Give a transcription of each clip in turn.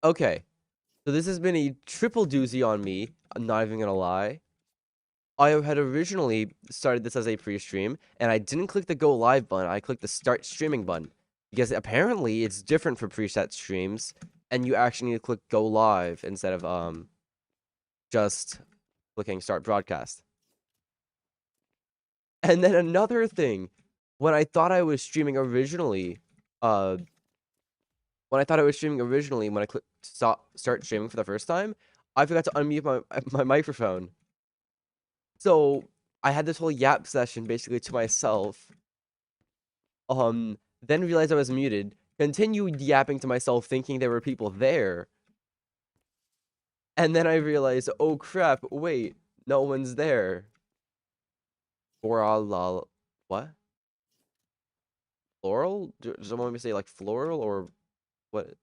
Okay, so this has been a triple doozy on me. I'm not even gonna lie. I had originally started this as a pre-stream, and I didn't click the go live button. I clicked the start streaming button because apparently it's different for preset streams, and you actually need to click go live instead of just clicking start broadcast. And then another thing, when I thought I was streaming originally, uh, when I clicked start streaming for the first time, I forgot to unmute my microphone. So I had this whole yap session basically to myself. Then realized I was muted. Continued yapping to myself, thinking there were people there. And then I realized, oh crap! Wait, no one's there. Floral, what? Floral? Does someone want me to say like floral or what?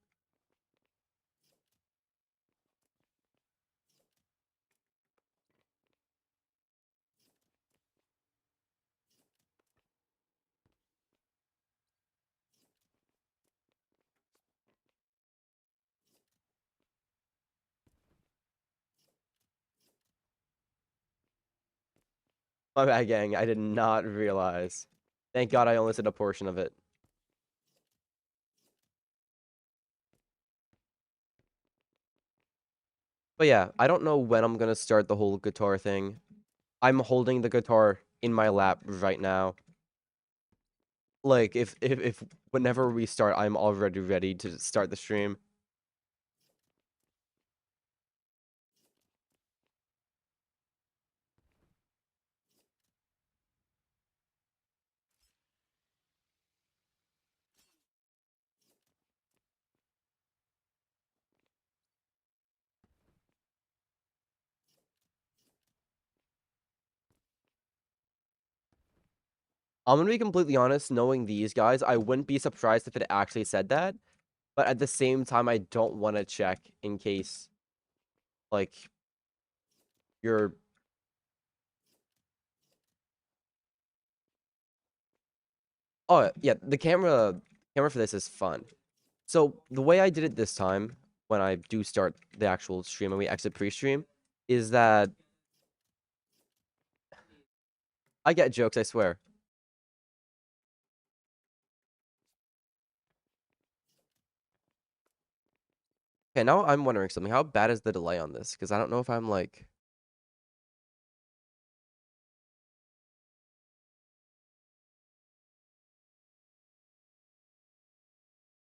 My bad, gang. I did not realize. Thank God I only said a portion of it. But yeah, I don't know when I'm gonna start the whole guitar thing. I'm holding the guitar in my lap right now. Like if whenever we start, I'm already ready to start the stream. I'm gonna be completely honest, knowing these guys, I wouldn't be surprised if it actually said that. But at the same time, I don't want to check in case, like, you're. Oh yeah, the camera for this is fun. So the way I did it this time, when I do start the actual stream and we exit pre-stream, is that I get jokes. I swear. Okay, now I'm wondering something. How bad is the delay on this? Because I don't know if I'm like.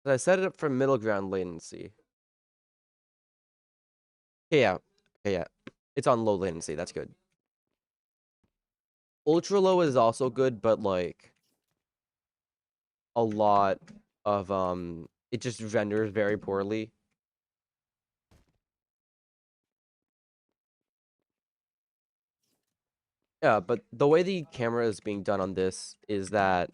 I set it up for middle ground latency. Okay, yeah. Okay, yeah. It's on low latency. That's good. Ultra low is also good, but like a lot of it just renders very poorly. Yeah, but the way the camera is being done on this is that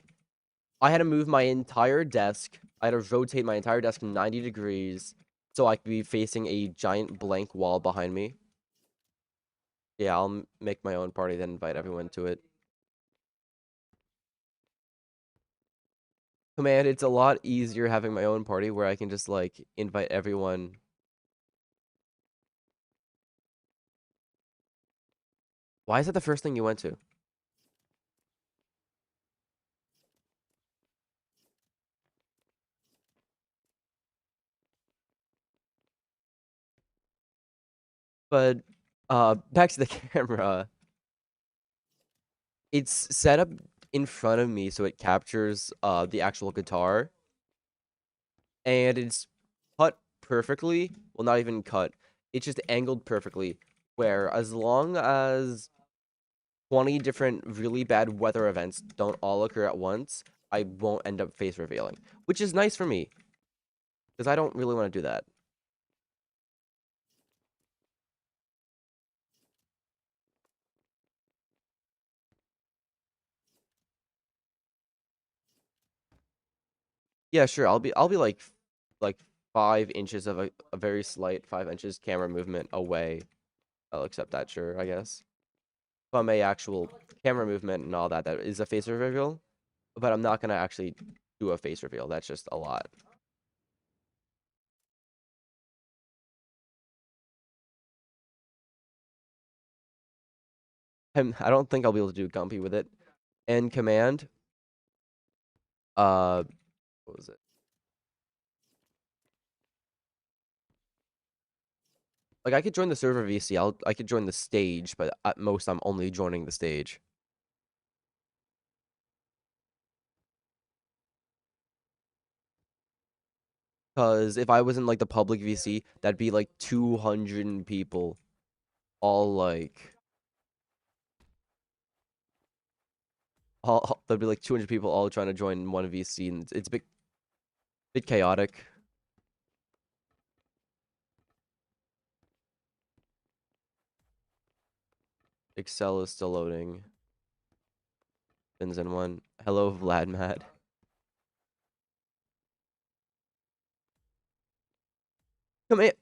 I had to move my entire desk. I had to rotate my entire desk 90 degrees so I could be facing a giant blank wall behind me. Yeah, I'll make my own party, then invite everyone to it. Command, it's a lot easier having my own party where I can just like invite everyone. Why is that the first thing you went to? But back to the camera. It's set up in front of me so it captures the actual guitar, and it's cut perfectly. Well, not even cut. It's just angled perfectly where as long as 20 different really bad weather events don't all occur at once, I won't end up face revealing, which is nice for me because I don't really want to do that. Yeah, sure. I'll be like 5 inches of a very slight 5 inches camera movement away. I'll accept that, sure, I guess. From a actual camera movement and all that, that is a face reveal, but I'm not gonna actually do a face reveal. That's just a lot. I don't think I'll be able to do Gumpy with it. And command. What was it? Like I could join the server VC. I could join the stage, but at most I'm only joining the stage. Because if I was in like the public VC, that'd be like 200 people, all like, there'd be like 200 people all trying to join one VC, and it's a bit chaotic. Excel is still loading. Spins in one. Hello, Vlad Mad. Come here.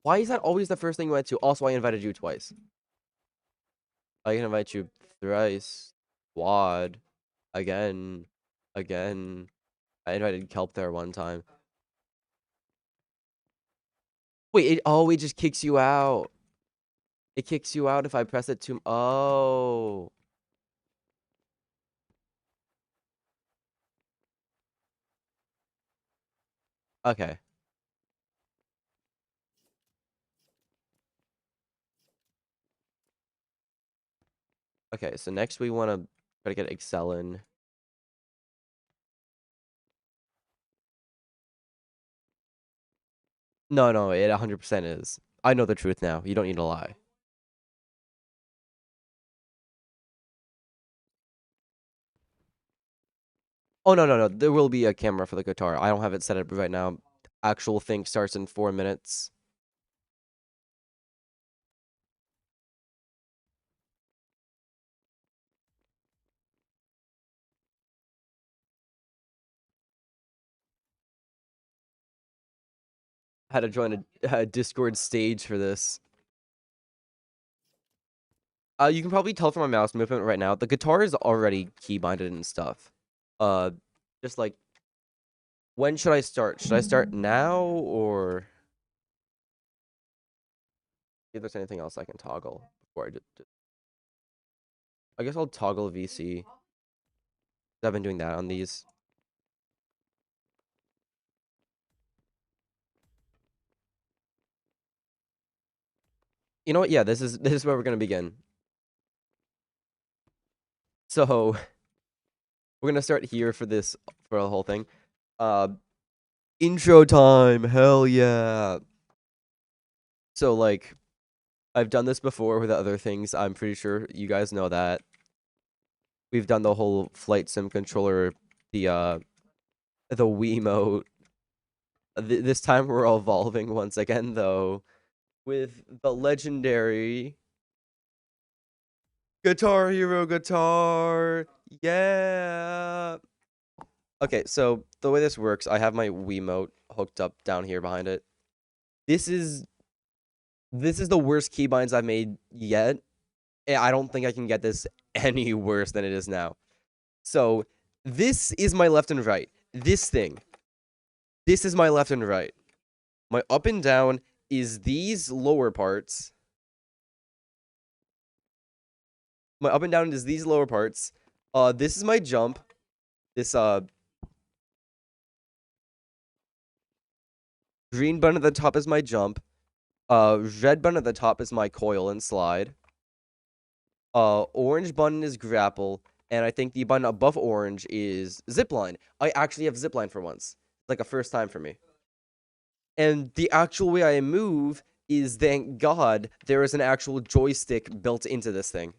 Why is that always the first thing you went to? Also, I invited you twice. I can invite you thrice. Quad. Again. Again. I invited Kelp there one time. Wait, it just kicks you out. It kicks you out if I press it too. Oh. Okay. Okay, so next we want to try to get Excel in. No, no, it 100% is. I know the truth now. You don't need to lie. Oh, no, no, no. There will be a camera for the guitar. I don't have it set up right now. Actual thing starts in 4 minutes. I had to join a Discord stage for this. You can probably tell from my mouse movement right now. The guitar is already keybinded and stuff. Uh, just like, when should I start? Should I start now or if there's anything else I can toggle before I do? I guess I'll toggle VC. I've been doing that on these. You know what? Yeah, this is where we're gonna begin. So we're gonna start here for this for the whole thing. Uh, intro time. Hell yeah. So like, I've done this before with other things. I'm pretty sure you guys know that. We've done the whole flight sim controller, the Wiimote. This time we're evolving once again though with the legendary Guitar Hero guitar. Yeah. Okay, so the way this works, I have my Wiimote hooked up down here behind it. This is the worst keybinds I've made yet. I don't think I can get this any worse than it is now. So this is my left and right. This thing. This is my left and right. My up and down is these lower parts. My up and down is these lower parts. This is my jump. This green button at the top is my jump. Red button at the top is my coil and slide. Orange button is grapple, and I think the button above orange is zipline. I actually have zipline for once, like a first time for me. And the actual way I move is, thank God, there is an actual joystick built into this thing.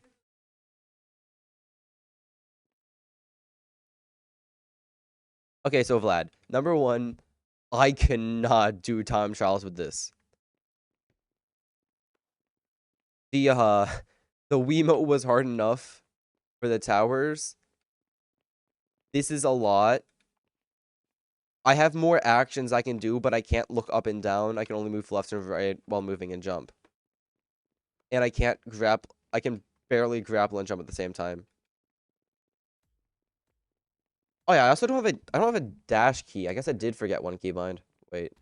Okay, so Vlad, number one, I cannot do time trials with this. The the Wiimote was hard enough for the towers. This is a lot. I have more actions I can do, but I can't look up and down. I can only move left and right while moving and jump. And I can't grapple. I can barely grapple and jump at the same time. Oh yeah, I also don't have I don't have a dash key. I guess I did forget one keybind. Wait.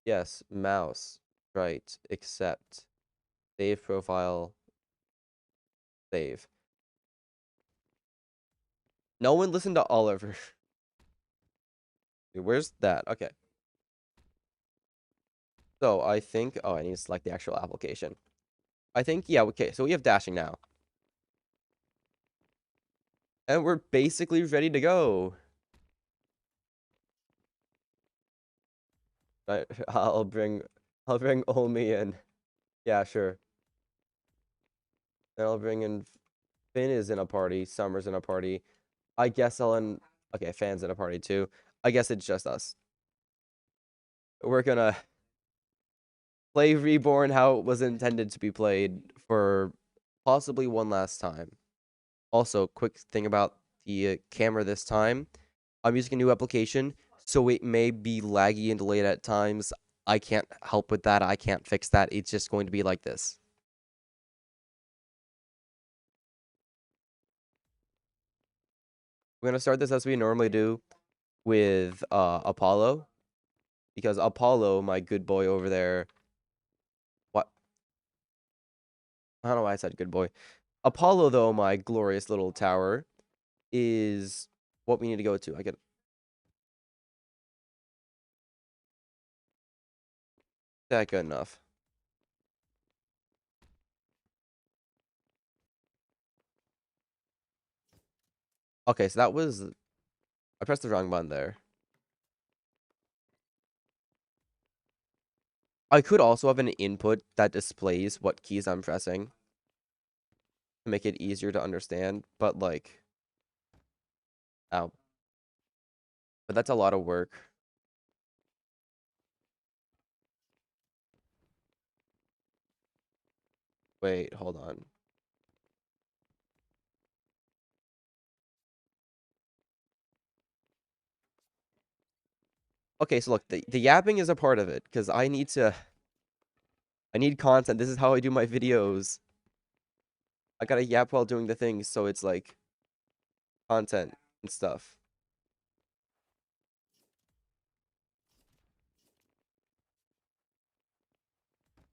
Yes, mouse. Right. Accept. Save profile. Save. No one listened to Oliver. Dude, where's that? Okay. So I think, oh, I need to select the actual application. I think, yeah, okay. So we have dashing now. And we're basically ready to go. I, I'll bring, I'll bring Omi in. Yeah, sure. Then I'll bring in Finn is in a party. Summer's in a party. I guess I'll in. Okay, Fan's in a party too. I guess it's just us. We're gonna play Reborn how it was intended to be played for possibly one last time. Also, quick thing about the camera this time. I'm using a new application, so it may be laggy and delayed at times. I can't help with that. I can't fix that. It's just going to be like this. We're gonna start this as we normally do with Apollo, because Apollo, my good boy over there, what? I don't know why I said good boy. Apollo, though, my glorious little tower, is what we need to go to. I get that good enough. Okay, so that was I pressed the wrong button there. I could also have an input that displays what keys I'm pressing to make it easier to understand, but like, ow. But that's a lot of work. Wait, hold on. Okay, so look, the yapping is a part of it because I need content. This is how I do my videos. I gotta yap while doing the things, so it's like content and stuff.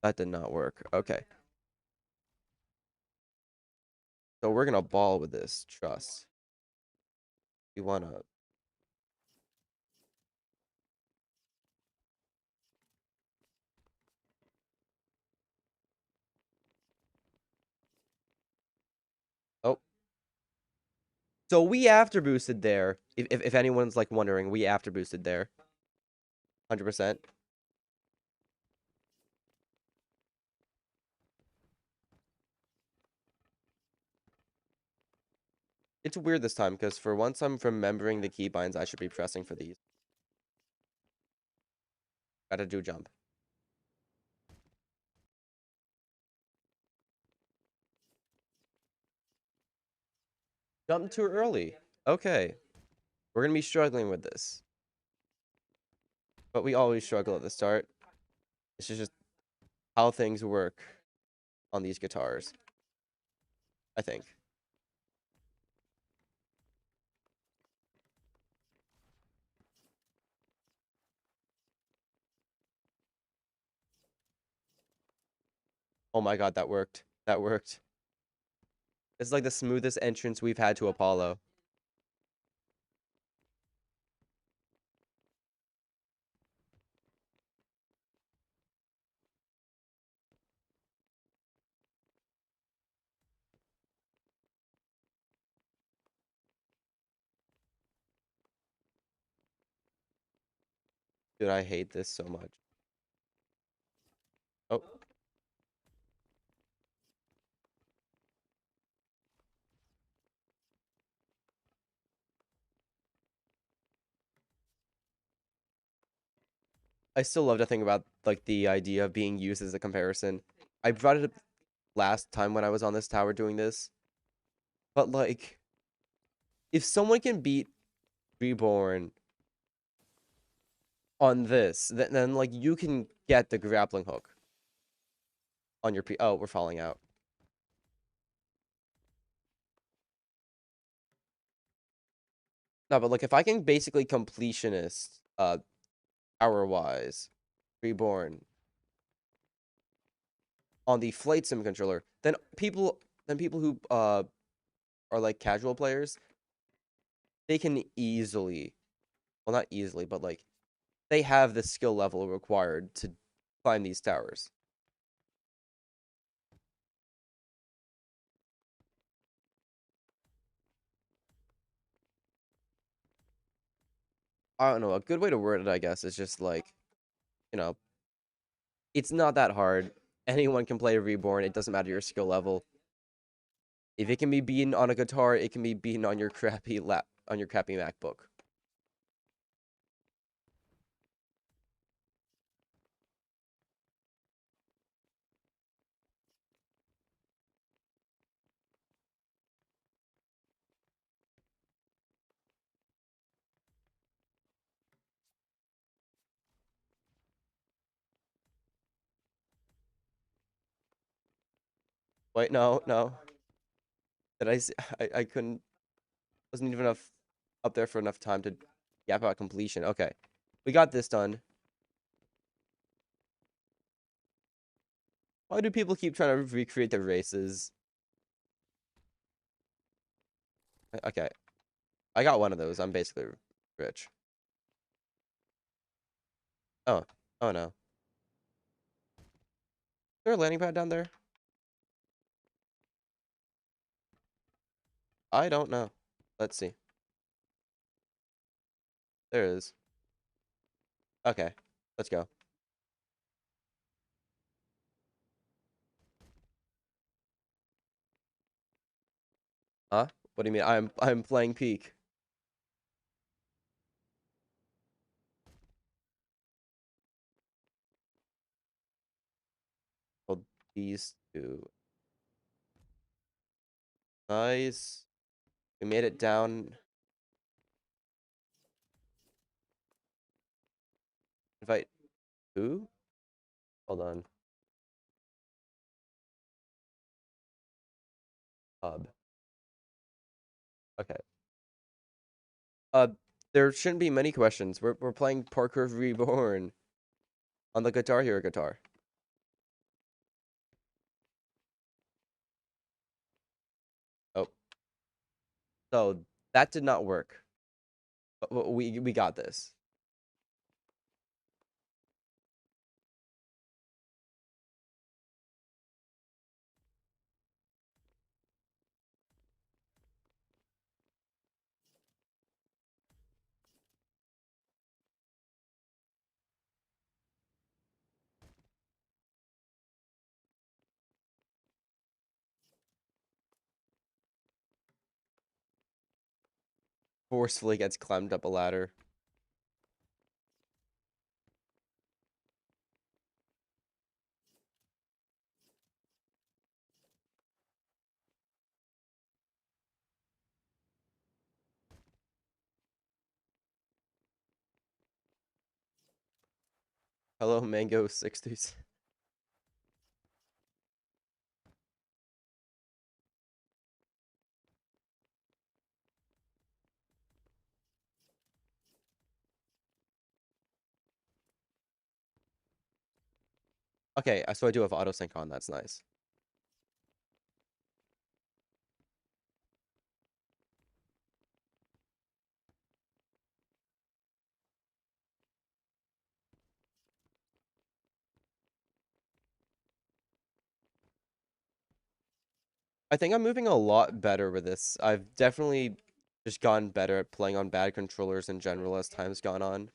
That did not work. Okay, so we're gonna ball with this. Trust. We wanna. Oh, so we after boosted there. If anyone's like wondering, we after boosted there. 100%. It's weird this time because for once I'm remembering the keybinds I should be pressing for these. Gotta do jump. Jump too early. Okay. We're gonna be struggling with this. But we always struggle at the start. It's just how things work on these guitars, I think. Oh my god, that worked. That worked. It's like the smoothest entrance we've had to Apollo. Dude, I hate this so much. Oh, I still love to think about like the idea of being used as a comparison. I brought it up last time when I was on this tower doing this, but like if someone can beat Reborn on this, then like you can get the grappling hook on your P. Oh, we're falling out. No, but like if I can basically completionist, power wise, Reborn. on the flight sim controller, then people who are like casual players, they can easily, well not easily, but like they have the skill level required to climb these towers. I don't know, a good way to word it, I guess, is just like, you know, it's not that hard. Anyone can play Reborn. It doesn't matter your skill level. If it can be beaten on a guitar, it can be beaten on your crappy MacBook. Wait, no, no. Did I? I couldn't. Wasn't even enough up there for enough time to gap out completion. Okay, we got this done. Why do people keep trying to recreate the races? Okay, I got one of those. I'm basically rich. Oh, oh no. Is there a landing pad down there? I don't know. Let's see. There it is. Okay, let's go. Huh? What do you mean? I'm playing Peak. Well, these two. Nice. We made it down. Invite who? Hold on. Hub. Okay. Uh, there shouldn't be many questions. We're playing Parkour Reborn on the Guitar Hero guitar. Oh, so that did not work. But we got this. Forcefully gets climbed up a ladder. Hello, Mango 60s. Okay, so I do have autosync on. That's nice. I think I'm moving a lot better with this. I've definitely just gotten better at playing on bad controllers in general as time's gone on.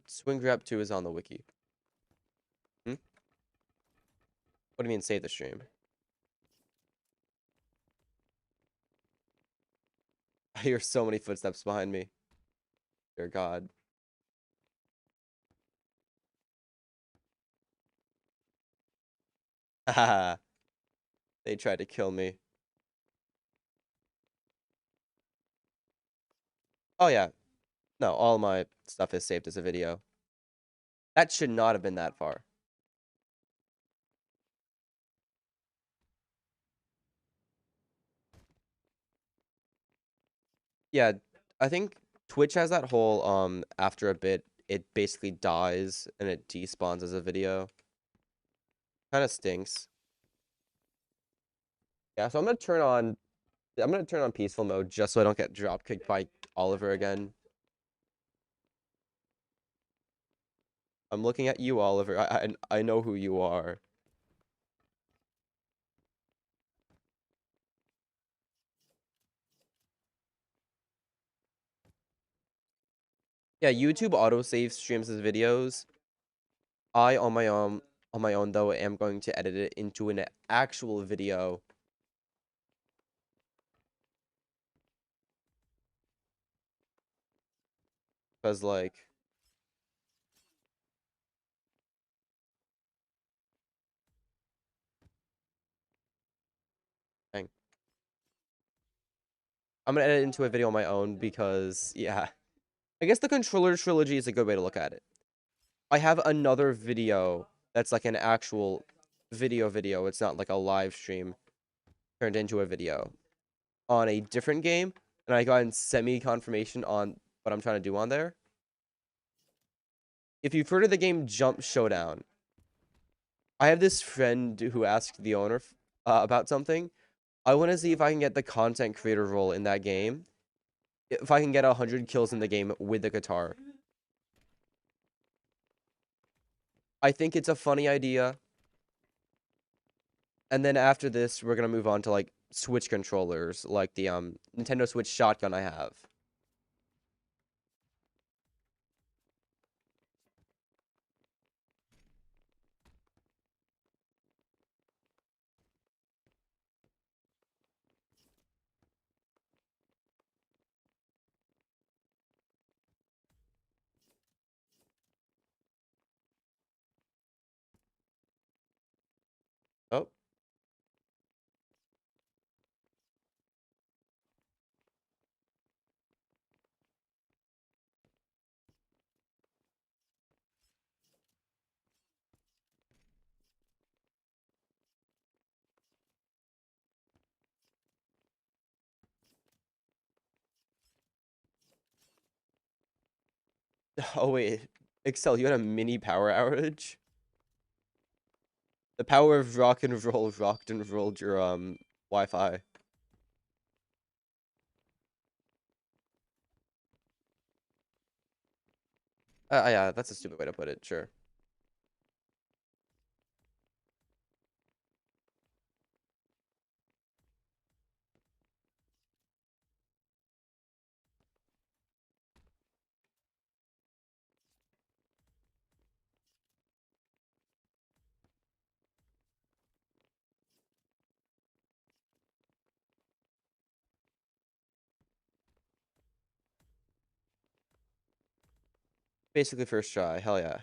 Swing Grab 2 is on the wiki. Hmm? What do you mean save the stream? I hear so many footsteps behind me. Dear God. Haha. They tried to kill me. Oh yeah. No, all my stuff is saved as a video. That should not have been that far. Yeah, I think Twitch has that whole after a bit it basically dies and it despawns as a video. Kind of stinks. Yeah, so I'm gonna turn on peaceful mode just so I don't get drop kicked by Oliver again. I'm looking at you, Oliver. I know who you are. Yeah, YouTube autosave streams his videos. I on my own though am going to edit it into an actual video because like dang, I'm gonna edit it into a video on my own because yeah, I guess the controller trilogy is a good way to look at it. I have another video that's like an actual video. It's not like a live stream turned into a video on a different game, and I got semi confirmation on what I'm trying to do on there. If you've heard of the game Jump Showdown, I have this friend who asked the owner about something. I want to see if I can get the content creator role in that game. If I can get 100 kills in the game with the guitar. I think it's a funny idea. And then after this, we're gonna move on to like Switch controllers, like the Nintendo Switch shotgun I have. Oh, oh wait, Excel, you had a mini power outage. The power of rock and roll rocked and rolled your Wi-Fi. Yeah, that's a stupid way to put it. Sure. Basically first try. Hell yeah.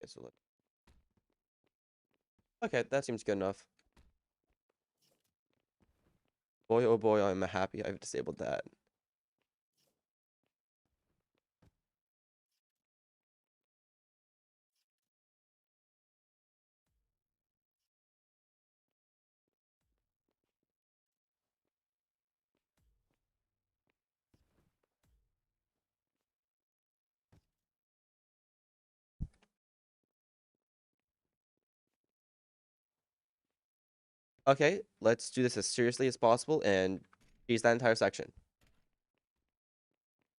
Okay, okay, that seems good enough. Boy, oh boy, I'm happy I've disabled that. Okay, let's do this as seriously as possible and cheese that entire section.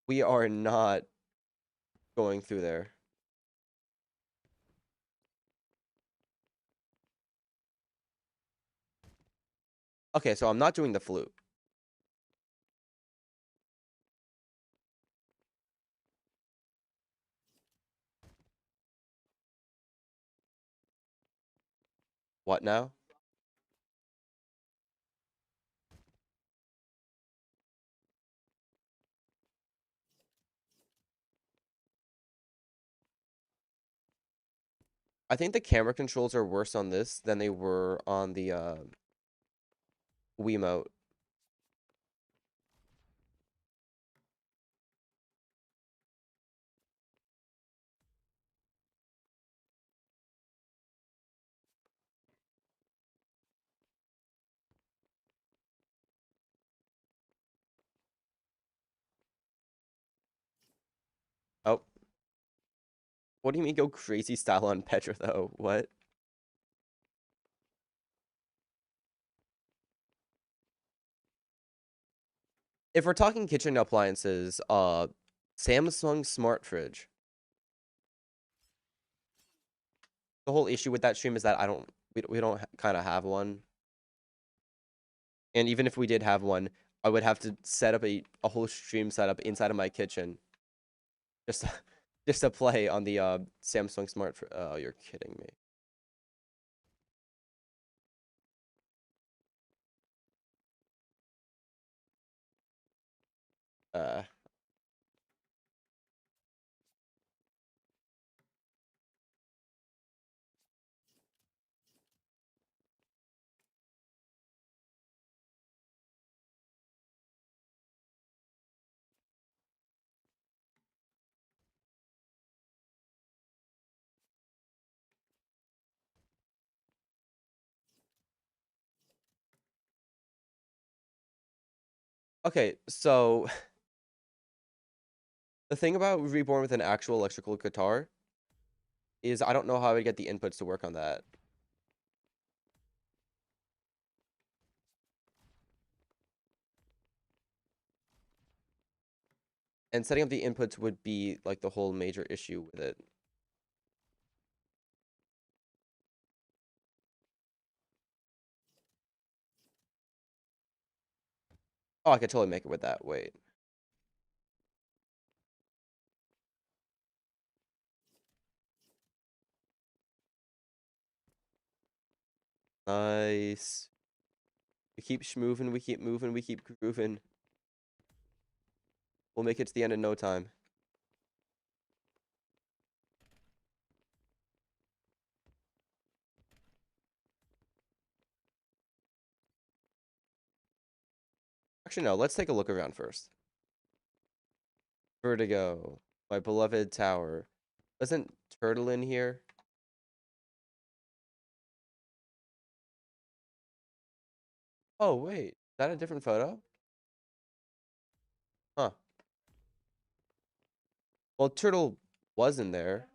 We are not going through there. Okay, so I'm not doing the flute. What now? I think the camera controls are worse on this than they were on the Wiimote. What do you mean go crazy style on Petra though? What? If we're talking kitchen appliances, Samsung smart fridge. The whole issue with that stream is that we don't kind of have one. And even if we did have one, I would have to set up a whole stream setup inside of my kitchen just to, just to play on the Samsung smart oh, you're kidding me. Uh okay, so the thing about Reborn with an actual electrical guitar is I don't know how I would get the inputs to work on that. And setting up the inputs would be like the whole major issue with it. Oh, I could totally make it with that. Wait. Nice. We keep schmooving, we keep moving, we keep grooving. We'll make it to the end in no time. Actually, no, let's take a look around first. Vertigo. My beloved tower. Isn't Turtle in here? Oh, wait. Is that a different photo? Huh. Well, Turtle was in there.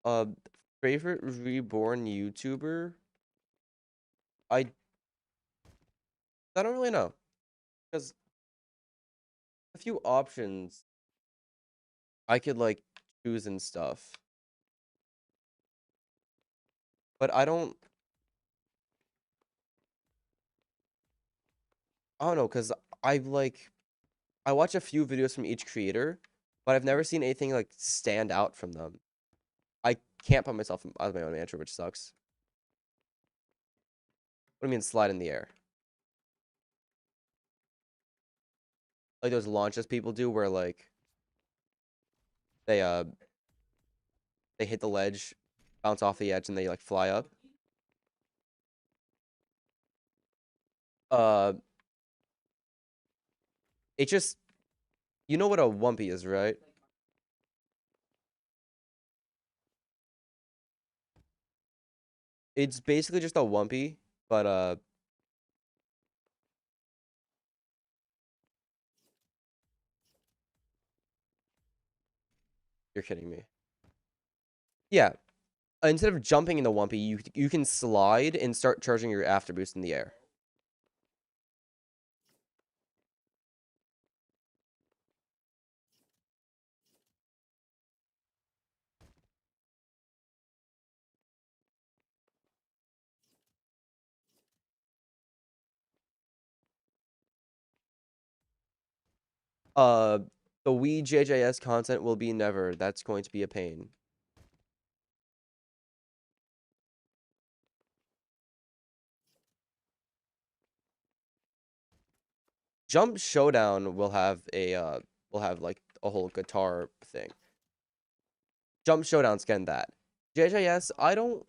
Uh, favorite Reborn YouTuber? I I don't really know. Because a few options I could like choose and stuff. But I don't know, because I like I watch a few videos from each creator, but I've never seen anything like stand out from them. I can't put myself as my own manager, which sucks. What do you mean slide in the air? Like those launches people do where like they uh they hit the ledge, bounce off the edge, and they like fly up. Uh it just you know what a wumpy is, right? It's basically just a wumpy, but you're kidding me. Yeah. Instead of jumping in the wumpy, you can slide and start charging your after boost in the air. Uh, the Wii JJS content will be never. That's going to be a pain. Jump Showdown will have like a whole guitar thing. Jump Showdown's getting that. JJS, I don't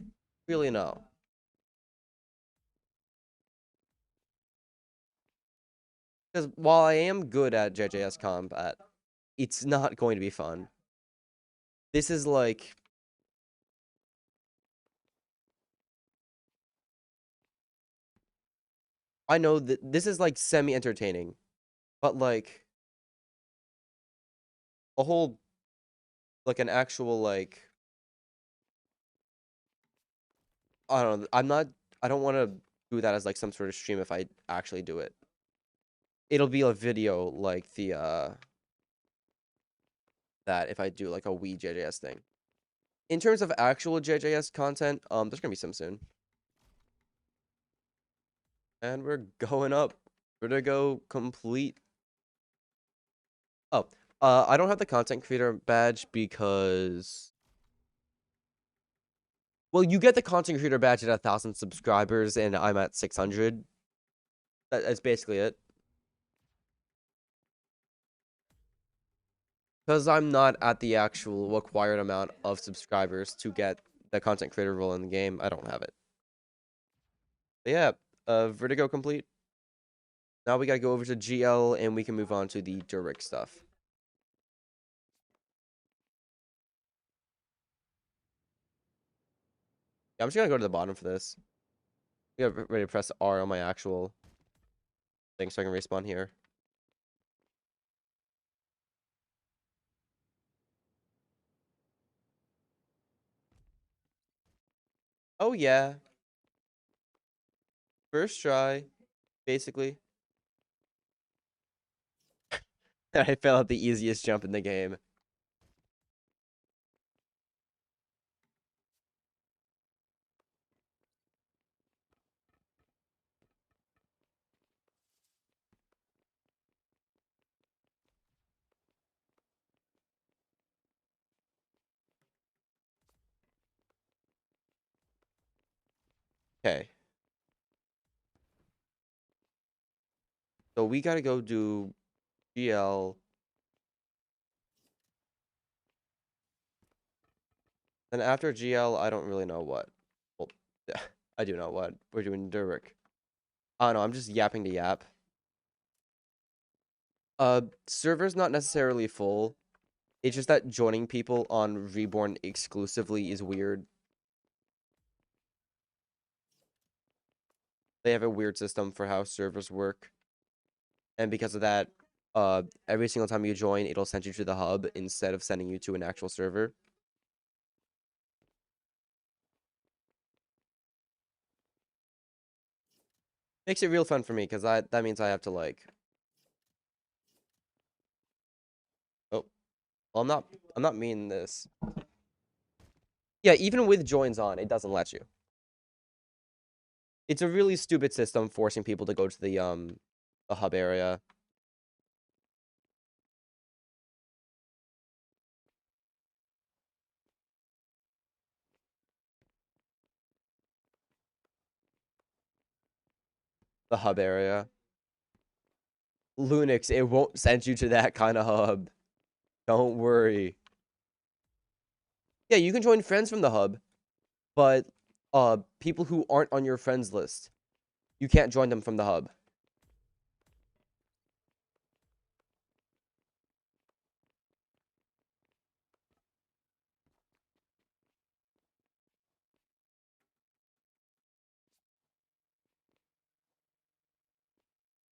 really know. Because while I am good at JJS combat, it's not going to be fun. This is like I know that this is like semi-entertaining, but like a whole like an actual like I don't know. I don't want to do that as like some sort of stream if I actually do it. It'll be a video like the that if I do like a Wii JJS thing. In terms of actual JJS content, there's gonna be some soon. And we're going up. We're gonna go complete. Oh, I don't have the content creator badge because, well, you get the content creator badge at 1,000 subscribers, and I'm at 600. That's basically it. Because I'm not at the actual required amount of subscribers to get the content creator role in the game, I don't have it. But yeah, Vertigo complete. Now we gotta go over to GL, and we can move on to the Durik stuff. Yeah, I'm just gonna go to the bottom for this. We got ready to press R on my actual thing so I can respawn here. Oh yeah, first try, basically. I fell out the easiest jump in the game. Okay, so we gotta go do GL. Then after GL, I don't really know what. Well, I do know what. We're doing Durik. Oh no, I'm just yapping to yap. Server's not necessarily full. It's just that joining people on Reborn exclusively is weird. They have a weird system for how servers work. And because of that, every single time you join, it'll send you to the hub instead of sending you to an actual server. Makes it real fun for me because that means I have to like. Oh, well, I'm not meaning this. Yeah, even with joins on, it doesn't let you. It's a really stupid system forcing people to go to the hub area. The hub area. Lunix, it won't send you to that kind of hub. Don't worry. Yeah, you can join friends from the hub, but people who aren't on your friends list, you can't join them from the hub.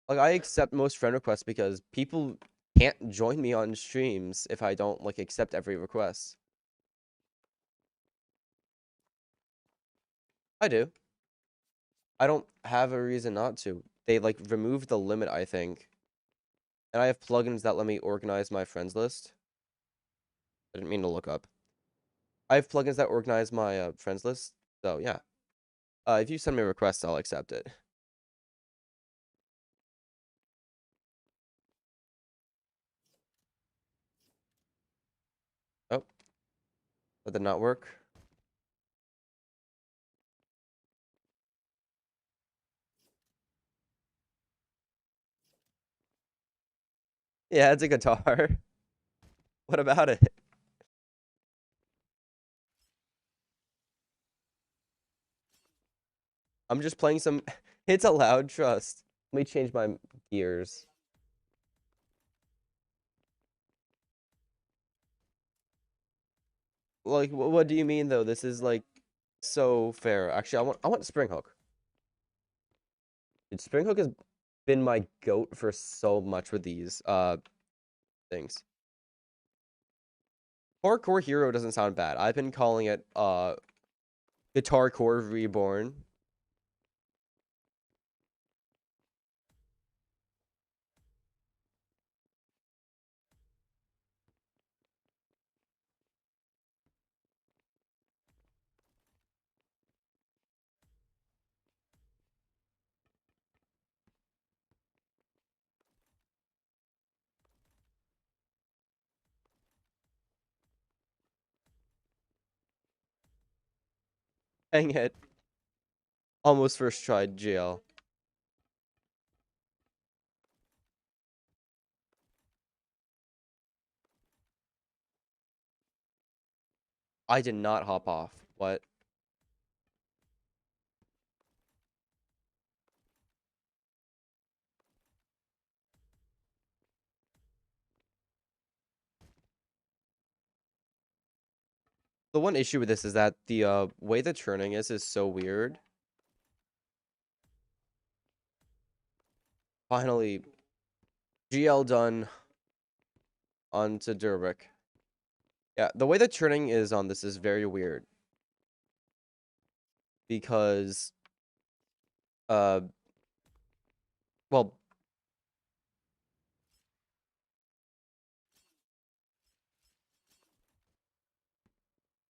Like I accept most friend requests because people can't join me on streams if I don't like accept every request. I do. I don't have a reason not to. They like removed the limit, I think. And I have plugins that let me organize my friends list. I didn't mean to look up. I have plugins that organize my friends list. So yeah. If you send me a request, I'll accept it. Oh, that did not work. Yeah, it's a guitar. What about it? I'm just playing some. It's a loud trust. Let me change my gears. Like, what do you mean though? This is like so fair. Actually, I want Spring Hook. Dude, Spring Hook has been my goat for so much with these things. Parkour Hero doesn't sound bad. I've been calling it Guitar Core Reborn. Dang it. Almost first tried GL. I did not hop off. What? The one issue with this is that the way the turning is so weird. Finally, GL done onto Durbrick. Yeah, the way the turning is on this is very weird because uh well,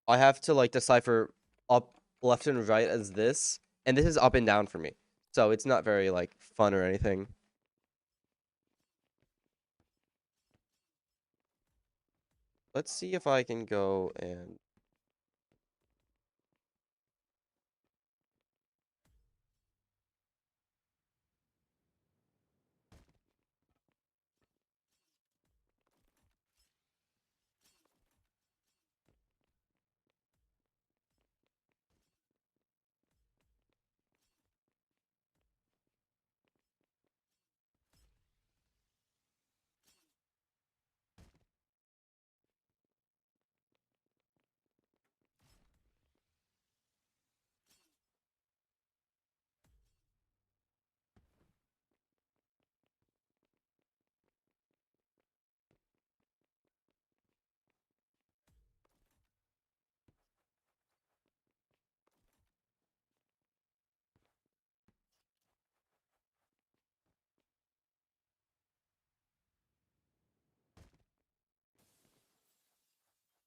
I have to like decipher up, left, and right as this, and this is up and down for me. So it's not very like fun or anything. Let's see if I can go and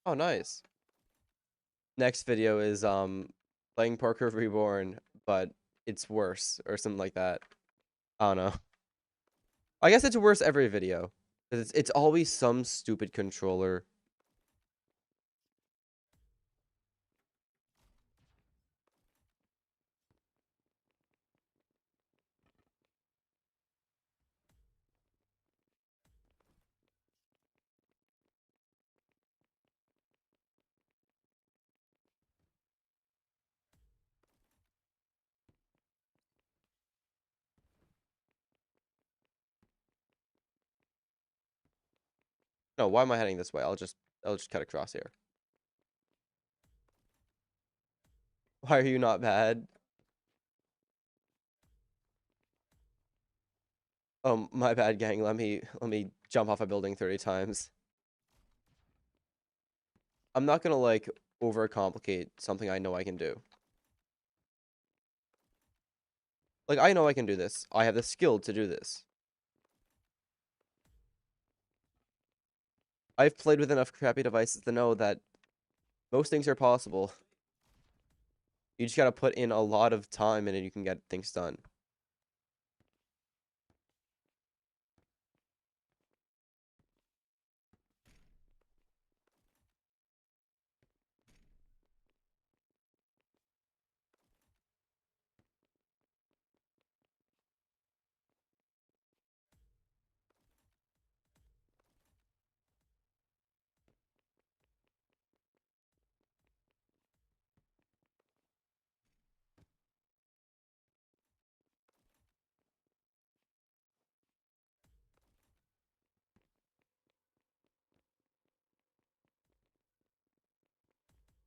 oh nice. Next video is playing Parkour Reborn, but it's worse or something like that. I don't know. I guess it's worse every video. 'Cause it's always some stupid controller. No, why am I heading this way? I'll just cut across here. Why are you not bad? Oh, my bad, gang. Let me jump off a building 30 times. I'm not gonna like overcomplicate something I know I can do. Like I know I can do this. I have the skill to do this. I've played with enough crappy devices to know that most things are possible. You just gotta put in a lot of time and then you can get things done.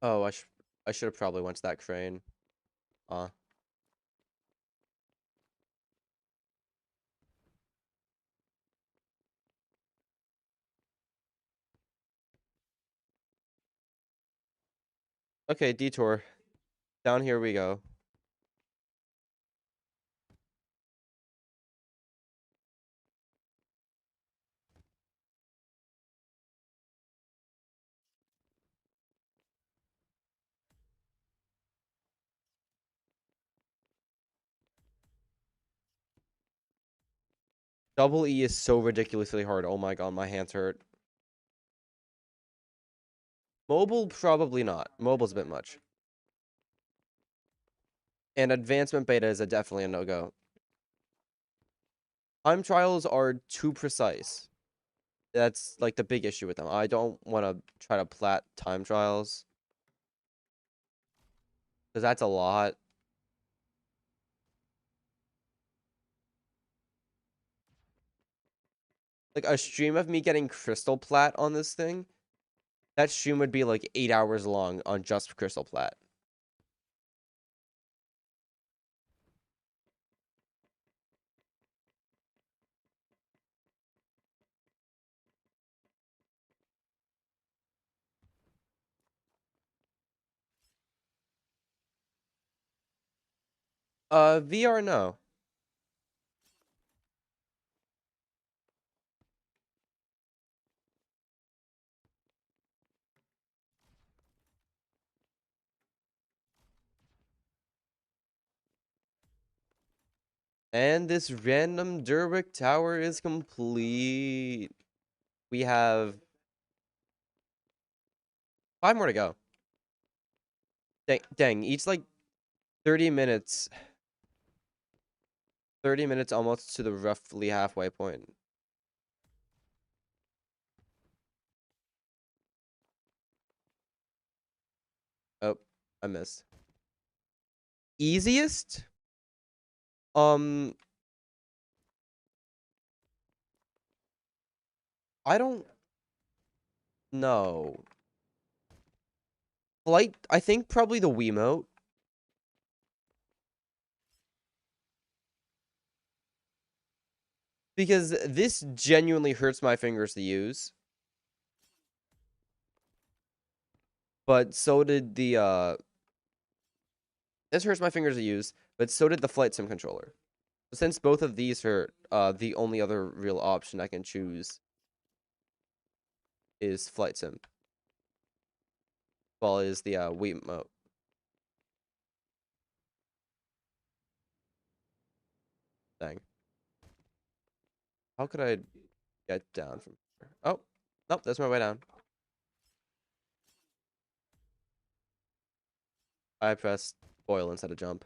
Oh, I should have probably went to that crane. Uh. Okay, detour. Down here we go. Double E is so ridiculously hard. Oh my god, my hands hurt. Mobile, probably not. Mobile's a bit much. And advancement beta is definitely a no-go. Time trials are too precise. That's like the big issue with them. I don't want to try to plat time trials because that's a lot. Like a stream of me getting crystal plat on this thing, that stream would be like 8 hours long on just crystal plat. VR no. And this random Derwick tower is complete. We have 5 more to go. Dang, each like 30 minutes. 30 minutes almost to the roughly halfway point. Oh, I missed. Easiest? Um, I don't know. Flight, I think probably the Wiimote. Because this genuinely hurts my fingers to use. But so did the, this hurts my fingers to use, but so did the Flight Sim controller. Since both of these hurt, the only other real option I can choose is Flight Sim. Well, is the, Wiimote. Dang. How could I get down from here? Oh, nope, that's my way down. I pressed foil instead of jump.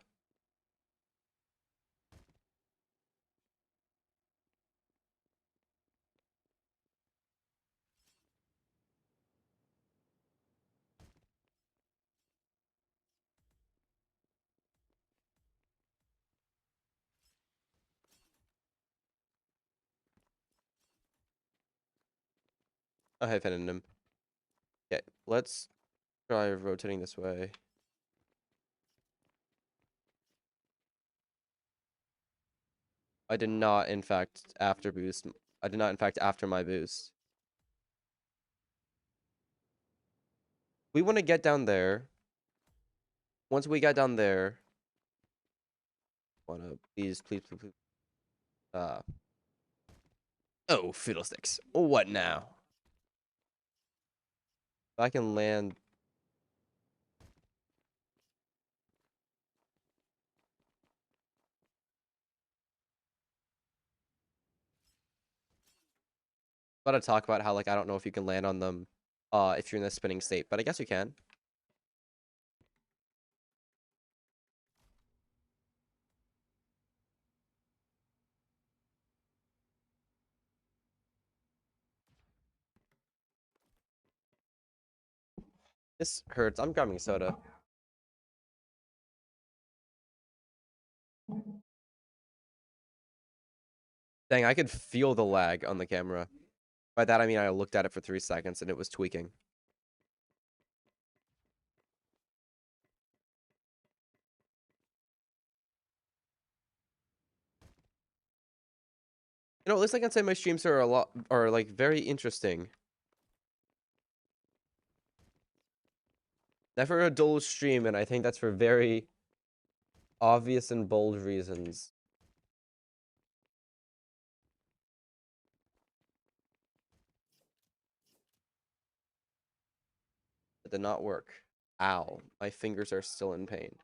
I have hidden him. Okay, let's try rotating this way. I did not, in fact, after boost. I did not, in fact, after my boost. We want to get down there. Once we get down there, wanna please. Uh, oh, fiddlesticks. What now? If I can land. I'm about to talk about how like I don't know if you can land on them, if you're in the spinning state, but I guess you can. This hurts. I'm grabbing soda. Dang, I could feel the lag on the camera. By that I mean I looked at it for 3 seconds and it was tweaking. At least I can say my streams are like very interesting. Never a dull stream, and I think that's for very obvious and bold reasons. It did not work. Ow. My fingers are still in pain.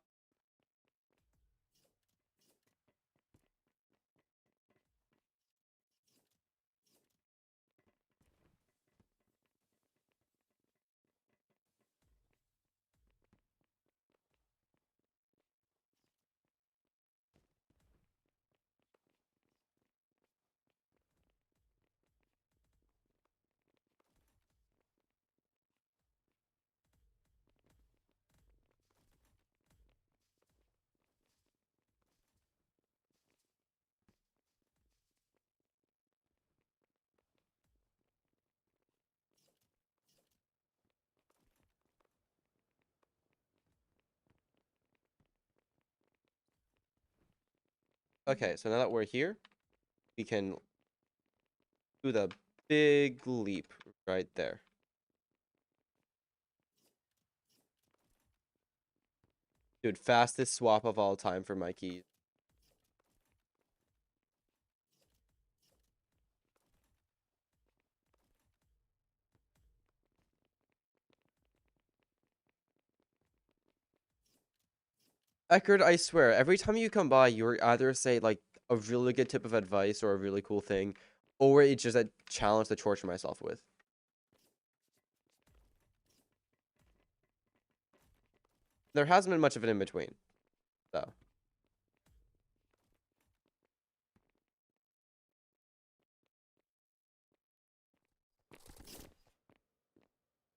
Okay, so now that we're here, we can do the big leap right there. Dude, fastest swap of all time for my keys. Eckerd, I swear, every time you come by, you either say like a really good tip of advice or a really cool thing, or it's just a challenge to torture myself with. There hasn't been much of an in between, though.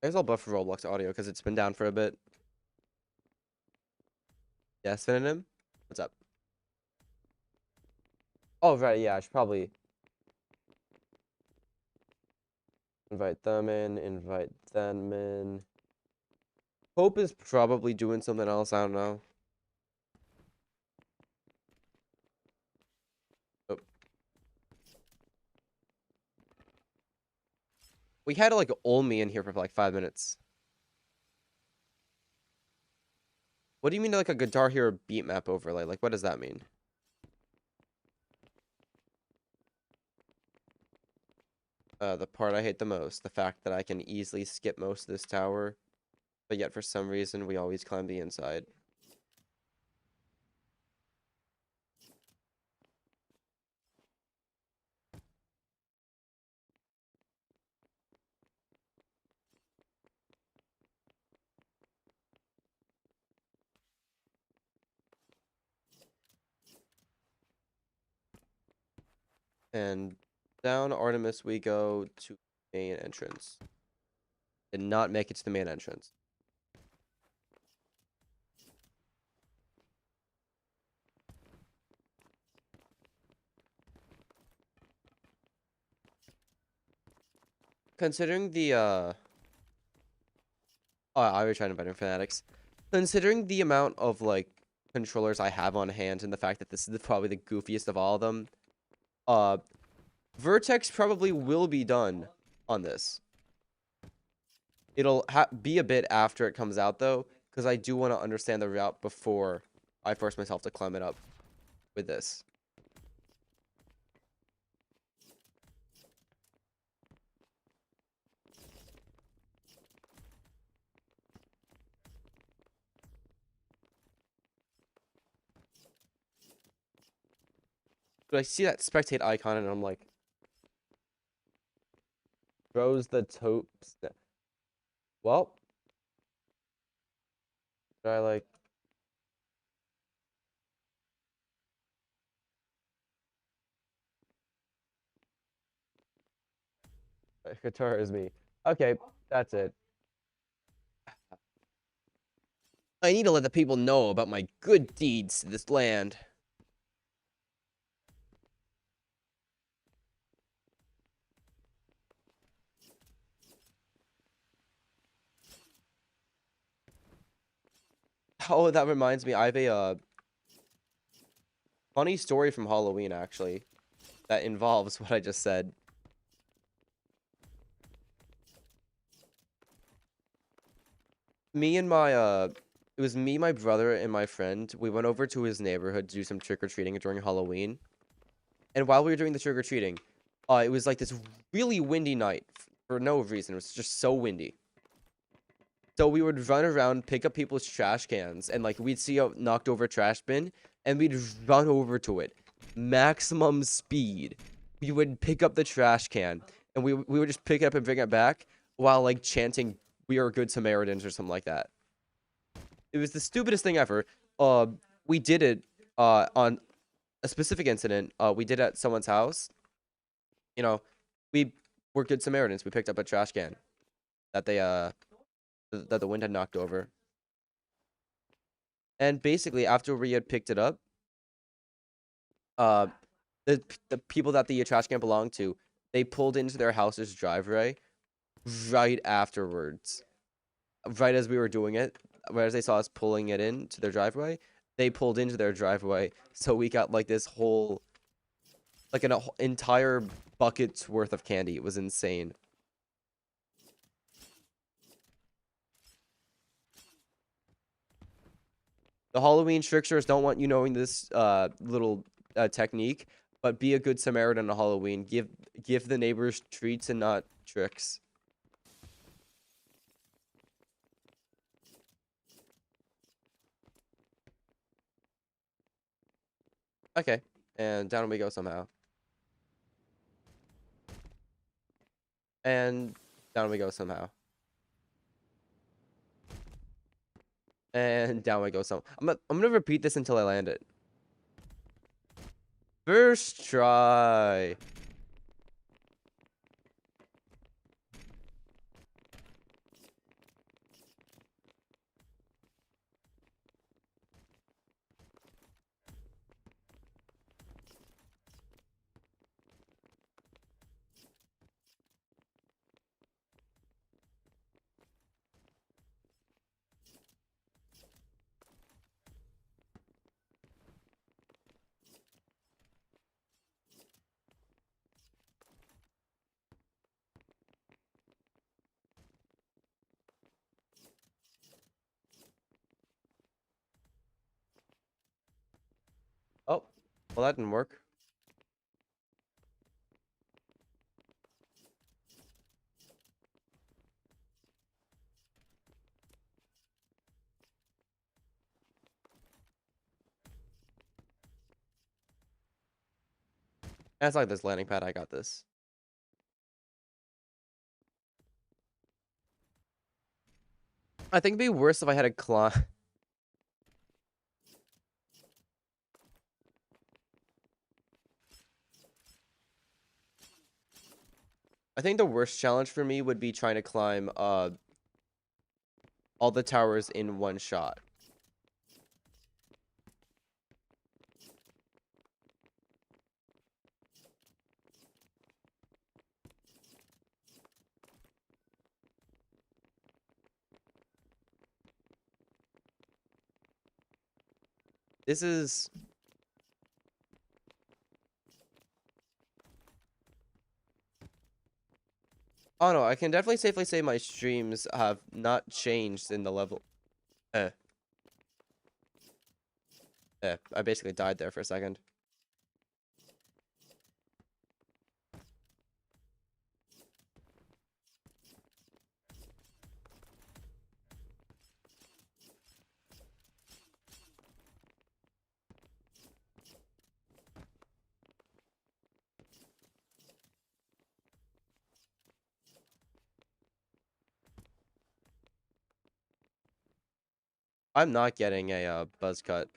I guess I'll buff Roblox audio because it's been down for a bit. Yes, Synonym? What's up? Oh, right, yeah, I should probably invite them in, invite them in. Hope is probably doing something else, I don't know. Oh. We had like Olmi in here for like 5 minutes. What do you mean like a Guitar Hero beat map overlay? Like, what does that mean? The part I hate the most, the fact that I can easily skip most of this tower, but yet for some reason we always climb the inside. And down Artemis we go to main entrance. Did not make it to the main entrance. Considering the oh, I already tried inviting fanatics. Considering the amount of like controllers I have on hand and the fact that this is probably the goofiest of all of them, uh Vertex probably will be done on this. It'll be a bit after it comes out though, because I do want to understand the route before I force myself to climb it up with this. But I see that spectate icon and I'm like, throws the topes. Well, should I like? Guitar is me. Okay, that's it. I need to let the people know about my good deeds to this land. Oh, that reminds me, I have a funny story from Halloween, actually. that involves what I just said. Me and my it was me, my brother, and my friend. We went over to his neighborhood to do some trick-or-treating during Halloween. And while we were doing the trick-or-treating, it was like this really windy night for no reason. It was just so windy. So we would run around, pick up people's trash cans, and like we'd see a knocked over trash bin, and we'd run over to it. Maximum speed. We would pick up the trash can, and we would just pick it up and bring it back while like chanting "We are good Samaritans" or something like that. It was the stupidest thing ever. Uh, we did it on a specific incident. We did it at someone's house. You know, we were good Samaritans. We picked up a trash can that that the wind had knocked over. And basically, after we had picked it up, uh, the people that the trash can belonged to, they pulled into their house's driveway right afterwards. Right as we were doing it, right as they saw us pulling it into their driveway, they pulled into their driveway. So we got like this whole, like an entire bucket's worth of candy. It was insane. The Halloween tricksters don't want you knowing this little technique, but be a good Samaritan on Halloween. Give the neighbors treats and not tricks. Okay, and down we go somehow. And down we go somehow. And down we go some. I'm gonna repeat this until I land it. First try. Oh, well that didn't work. That's like this landing pad. I got this. I think it'd be worse if I had to climb. I think the worst challenge for me would be trying to climb all the towers in one shot. This is Oh no, I can definitely safely say my streams have not changed in the level. Eh, I basically died there for a second. I'm not getting a buzz cut.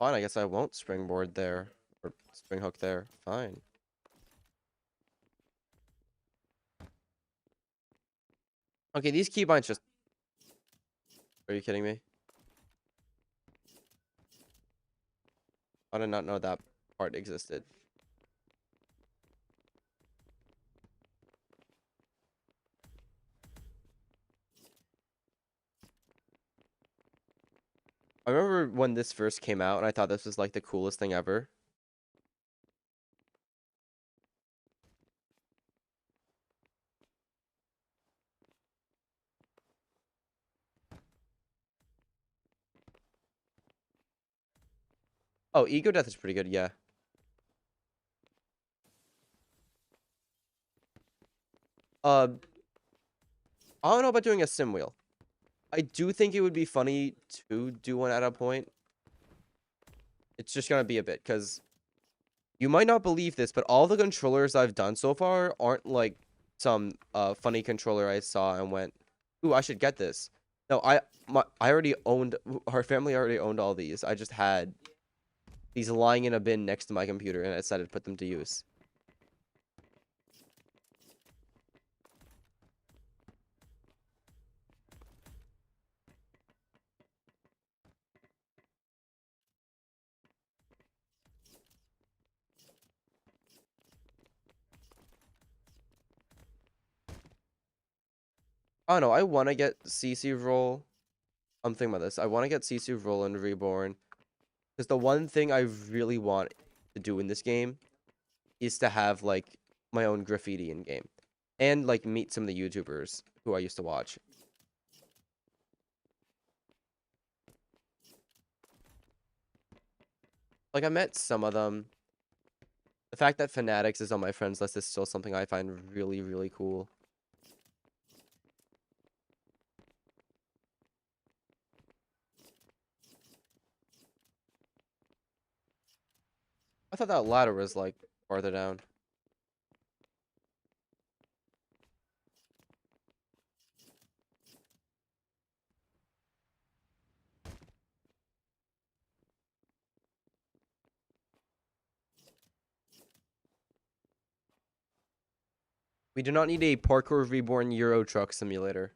Fine, I guess I won't springboard there. Or spring hook there. Fine. Okay, these keybinds just... Are you kidding me? I did not know that part existed. I remember when this first came out, and I thought this was like the coolest thing ever. Oh, Ego Death is pretty good, yeah. Uh, I don't know about doing a sim wheel. I do think it would be funny to do one at a point. It's just gonna be a bit, because you might not believe this, but all the controllers I've done so far aren't like some funny controller I saw and went, "Ooh, I should get this." No, I already owned our family already owned all these. I just had these lying in a bin next to my computer, and I decided to put them to use. I don't know. I want to get CC roll. I'm thinking about this. I want to get CC roll and Reborn because the one thing I really want to do in this game is to have like my own graffiti in game and like meet some of the YouTubers who I used to watch. Like I met some of them. The fact that Fanatics is on my friends list is still something I find really, really cool. I thought that ladder was like farther down. We do not need a parkour reborn Euro truck simulator.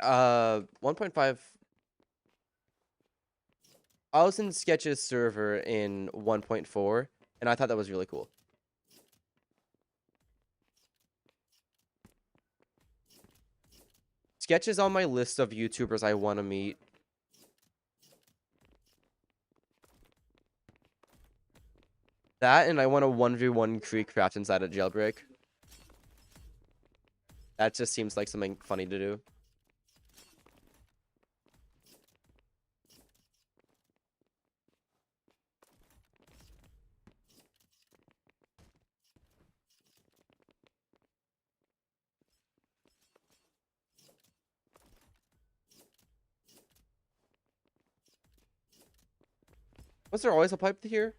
Uh, 1.5. I was in Sketch's server in 1.4, and I thought that was really cool. Sketch is on my list of YouTubers I want to meet. That, and I want to 1v1 Creek Craft inside a jailbreak. That just seems like something funny to do. Was there always a pipe here?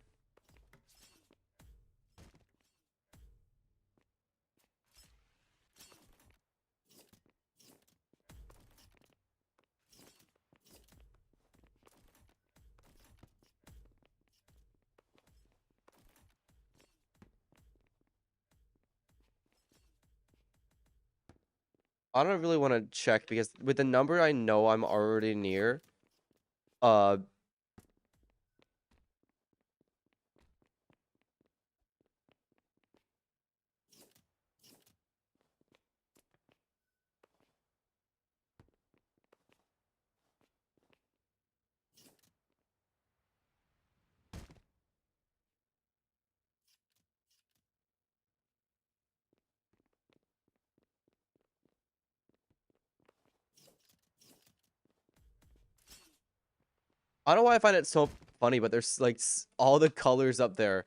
I don't really want to check because with the number I know I'm already near, uh, I don't know why I find it so funny, but there's like all the colors up there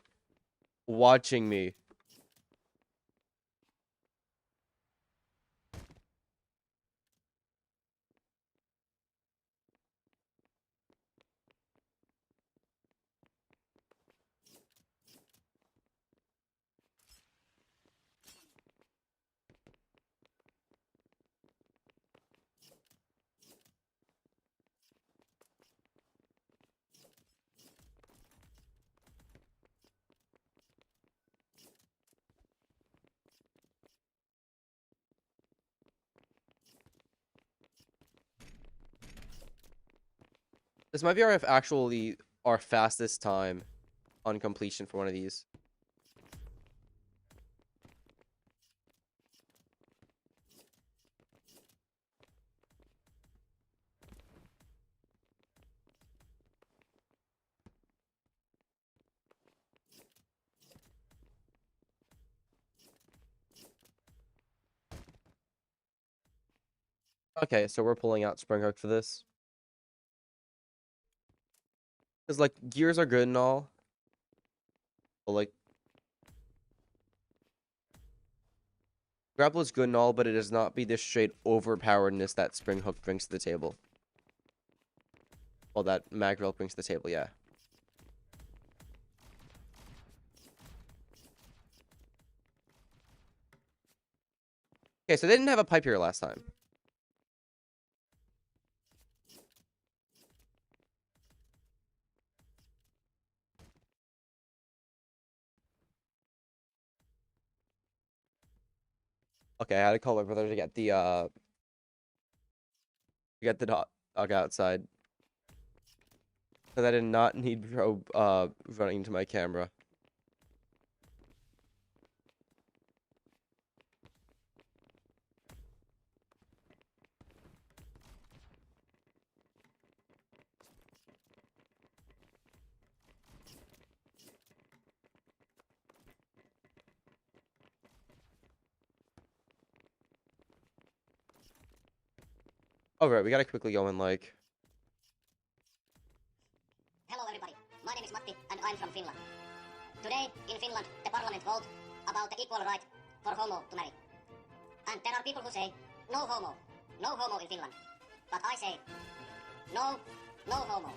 watching me. This might be actually our fastest time on completion for one of these. Okay, so we're pulling out spring hook for this. Because, like, gears are good and all. But, like, grapple is good and all, but it does not be this straight overpoweredness that spring hook brings to the table. Well, that mag rail brings to the table, yeah. Okay, so they didn't have a pipe here last time. Okay, I had to call my brother to get the dog outside. Because I did not need bro running into my camera. Alright, we gotta quickly go in, like... Hello everybody, my name is Matti and I'm from Finland. Today, in Finland, the parliament vote about the equal right for homo to marry. And there are people who say, no homo in Finland. But I say, no homo.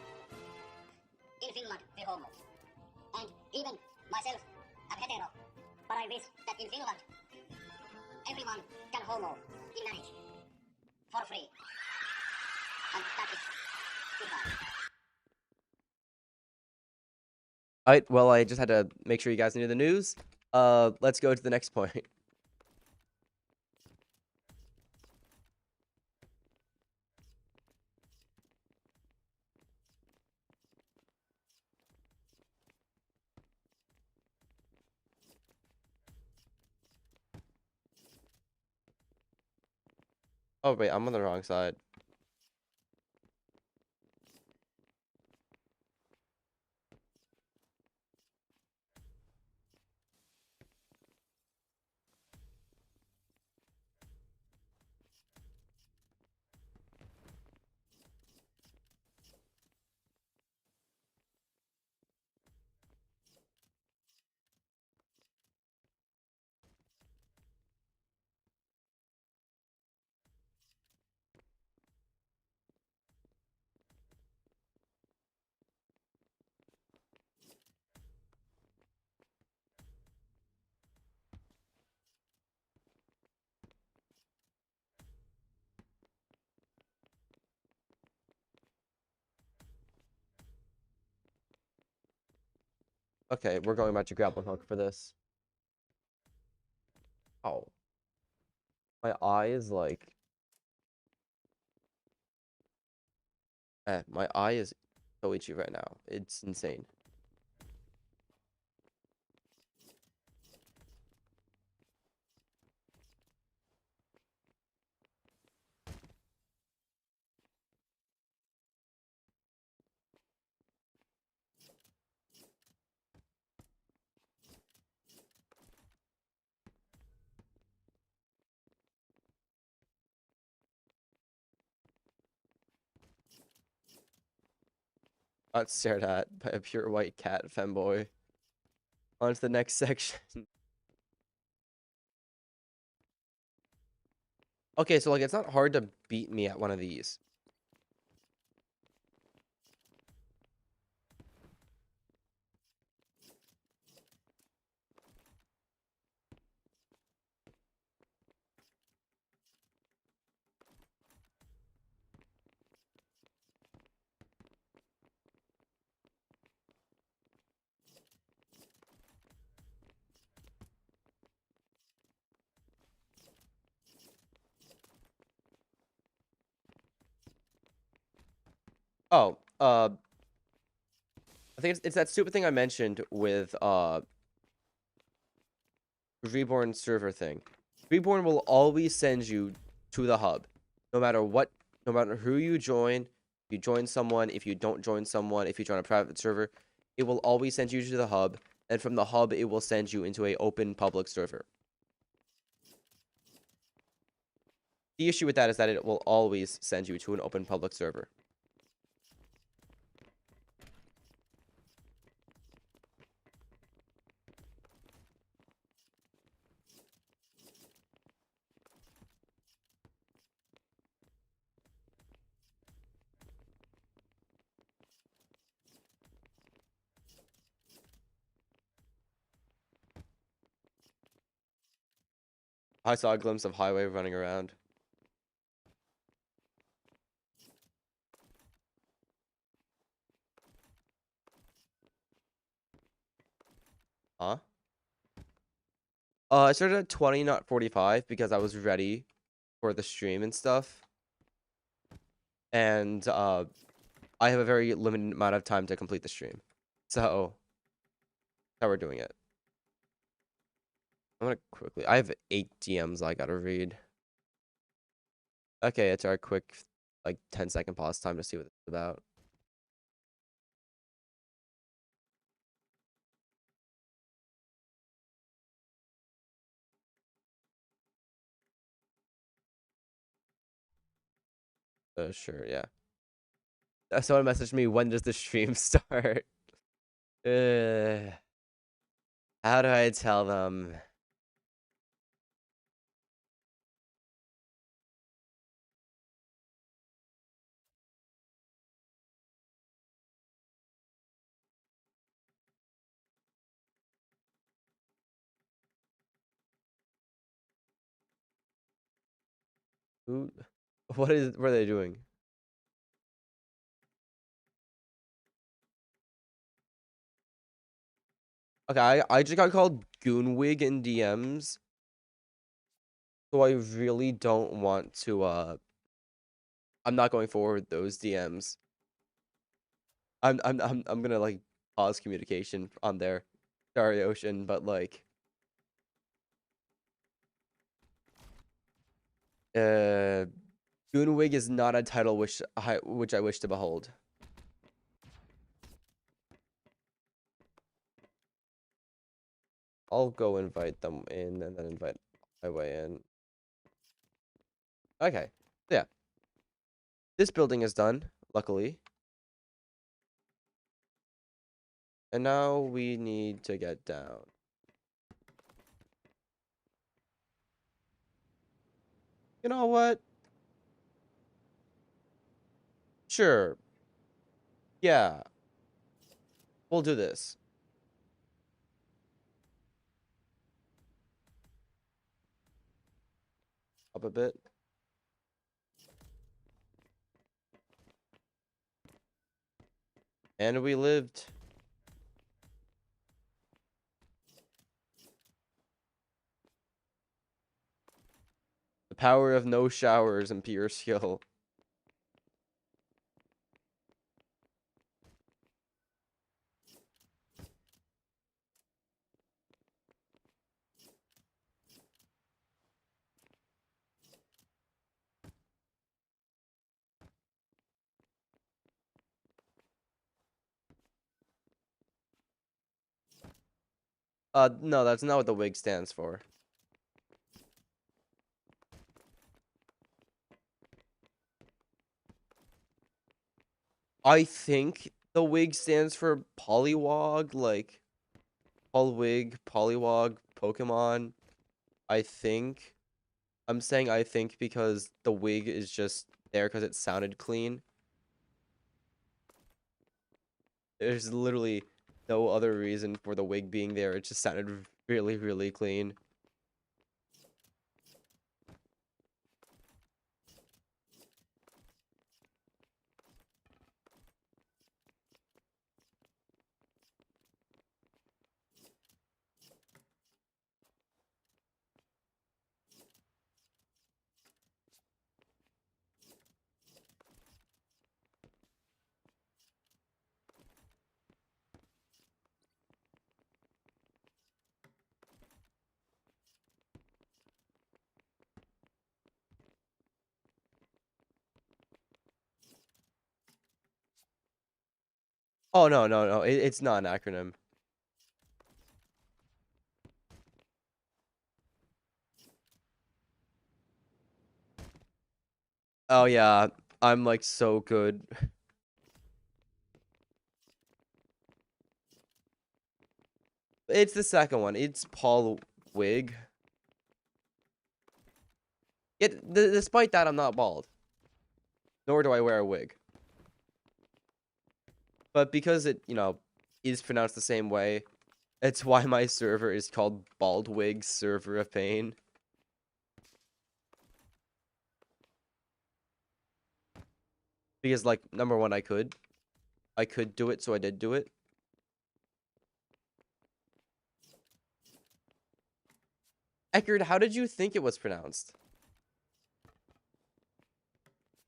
In Finland, we homo. And even myself, I'm hetero. But I wish that in Finland, everyone can homo in marriage. For free. And that is goodbye. Alright, well, I just had to make sure you guys knew the news. Let's go to the next point. Oh, wait, I'm on the wrong side. Okay, we're going back to grappling hook for this. Oh. My eye is like... my eye is so itchy right now. It's insane. Not stared at by a pure white cat femboy. On to the next section. Okay, so like it's not hard to beat me at one of these. Oh, I think it's that stupid thing I mentioned with Reborn server thing. Reborn will always send you to the hub, no matter what, no matter who you join. If you join someone, if you don't join someone, if you join a private server, it will always send you to the hub, and from the hub, it will send you into a open public server. The issue with that is that it will always send you to an open public server. I saw a glimpse of Highway running around. Huh? I started at 20, not 45, because I was ready for the stream and stuff. And I have a very limited amount of time to complete the stream. So, how we're doing it. I'm gonna quickly. I have 8 DMs I gotta read. Okay, it's our quick, like, 10-second pause time to see what it's about. Sure, yeah. Someone messaged me, when does the stream start? Uh, how do I tell them? Who? What are they doing? Okay, I just got called Goonwig in DMs, so I really don't want to, I'm not going forward with those DMs. I'm gonna, like, pause communication on there. Sorry, Ocean, but, like, uh, Goonwig is not a title which I wish to behold. I'll go invite them in and then invite my way in. Okay, yeah. This building is done, luckily. And now we need to get down. You know what? Sure. Yeah. We'll do this. Up a bit. And we lived. The power of no showers and pure skill. No, that's not what the wig stands for. I think the wig stands for Polywog, like Polwig, Polywog, Pokemon. I think. I'm saying I think because the wig is just there because it sounded clean. There's literally no other reason for the wig being there. It just sounded really, really clean. Oh, no, no, no. It's not an acronym. Oh yeah, I'm like so good. It's the second one. It's Paul Wig. Yet, despite that, I'm not bald. Nor do I wear a wig. But because it, is pronounced the same way, it's why my server is called Bald Wig Server of Pain. Because, like, number one, I could do it, so I did do it. Eckerd, how did you think it was pronounced?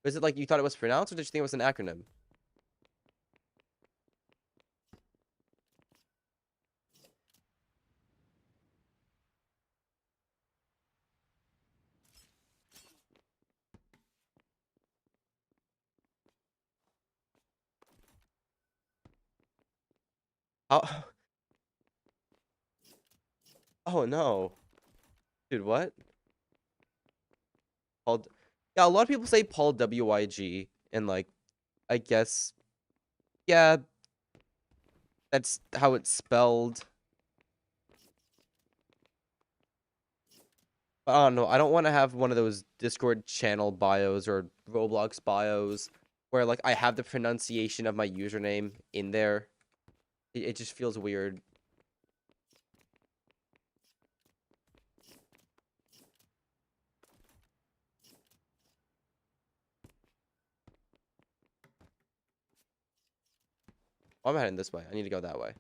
Was it like you thought it was pronounced, or did you think it was an acronym? Oh, oh no. Dude, what? Paul. Yeah, a lot of people say Paul WIG, and like, I guess, yeah, that's how it's spelled. But I don't know. I don't want to have one of those Discord channel bios or Roblox bios where like I have the pronunciation of my username in there. It just feels weird. Oh, I'm heading this way. I need to go that way.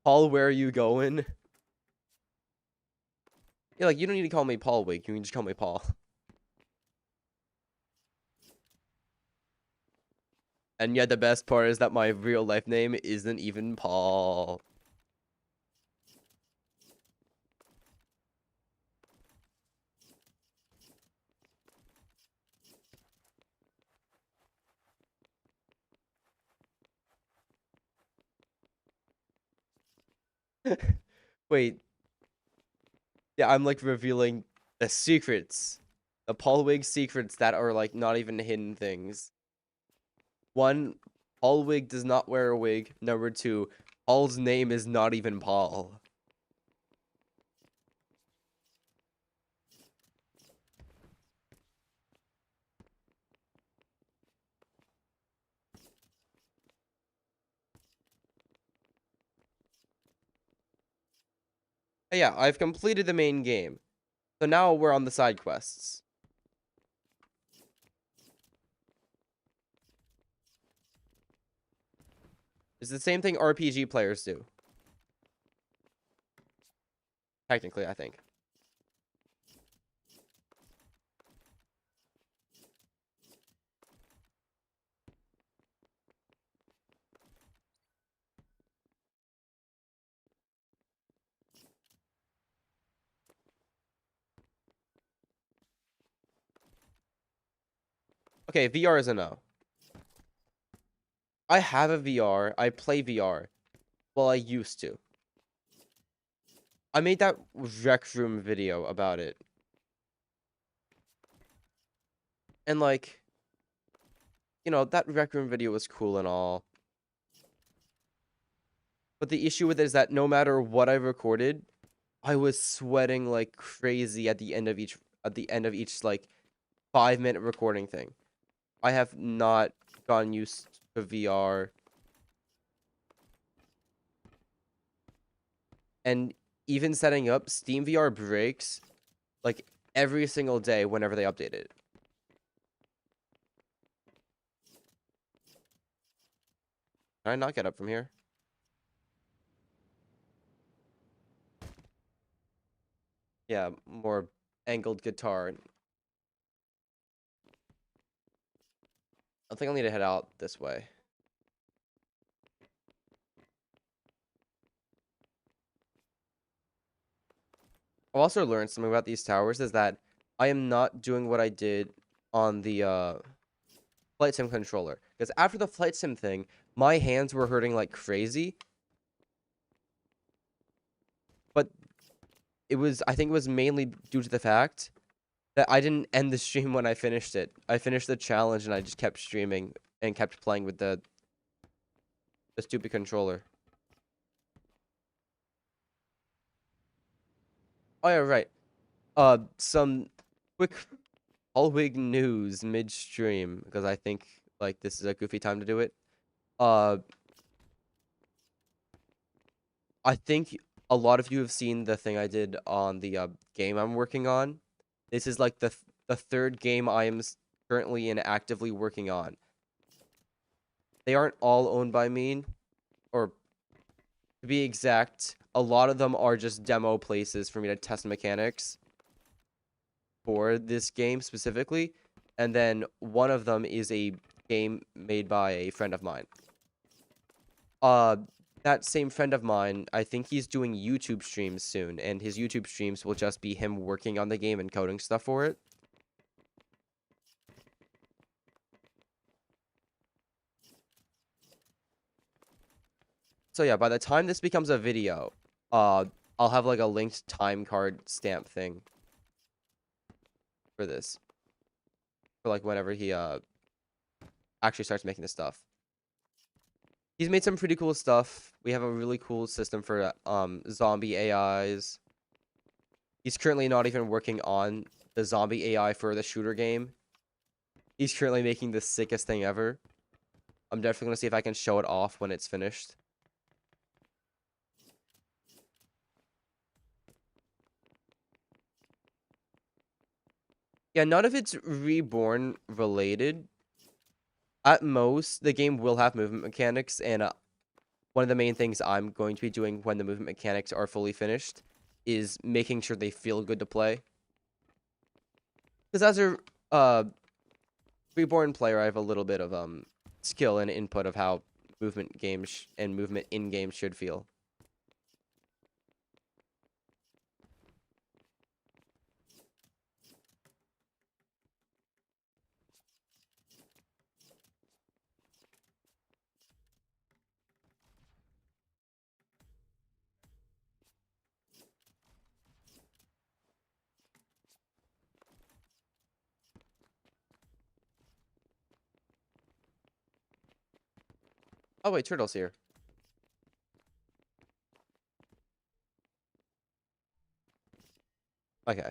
Paul, where are you going? Yeah, like you don't need to call me Paul Wig. You can just call me Paul. And yet the best part is that my real life name isn't even Paul. Wait, yeah, I'm like revealing the secrets. The Paul Wig secrets that are like not even hidden things. One, Paul Wig does not wear a wig. Number two, Paul's name is not even Paul. Yeah, I've completed the main game. So now we're on the side quests. It's the same thing RPG players do. Technically, I think. Okay, VR is a no. I have a VR. I play VR. Well, I used to. I made that Rec Room video about it. And like, that Rec Room video was cool and all. But the issue with it is that no matter what I recorded, I was sweating like crazy at the end of each like 5-minute recording thing. I have not gotten used to VR. And even setting up Steam VR breaks like every single day whenever they update it. Can I not get up from here? Yeah, more angled guitar. I think I'll need to head out this way. I've also learned something about these towers is that I am not doing what I did on the flight sim controller. Because after the flight sim thing, my hands were hurting like crazy. But I think it was mainly due to the fact that I didn't end the stream when I finished it. I finished the challenge and I just kept streaming and kept playing with the stupid controller. Oh yeah, right. Some quick Hallwig news midstream because I think like this is a goofy time to do it. Uh, I think a lot of you have seen the thing I did on the game I'm working on. This is like the third game I am currently and actively working on. They aren't all owned by me, or to be exact, a lot of them are just demo places for me to test mechanics for this game specifically. And then one of them is a game made by a friend of mine. Uh, that same friend of mine, I think he's doing YouTube streams soon, and his YouTube streams will just be him working on the game and coding stuff for it. So yeah, by the time this becomes a video, uh, I'll have like a linked time card stamp thing for this, for like whenever he actually starts making this stuff. He's made some pretty cool stuff. We have a really cool system for zombie AIs. He's currently not even working on the zombie AI for the shooter game. He's currently making the sickest thing ever. I'm definitely gonna see if I can show it off when it's finished. Yeah, none of it's Reborn related. At most, the game will have movement mechanics, and one of the main things I'm going to be doing when the movement mechanics are fully finished is making sure they feel good to play. Because as a Reborn player, I have a little bit of skill and input of how movement games and movement in games should feel. Oh wait, Turtle's here. Okay.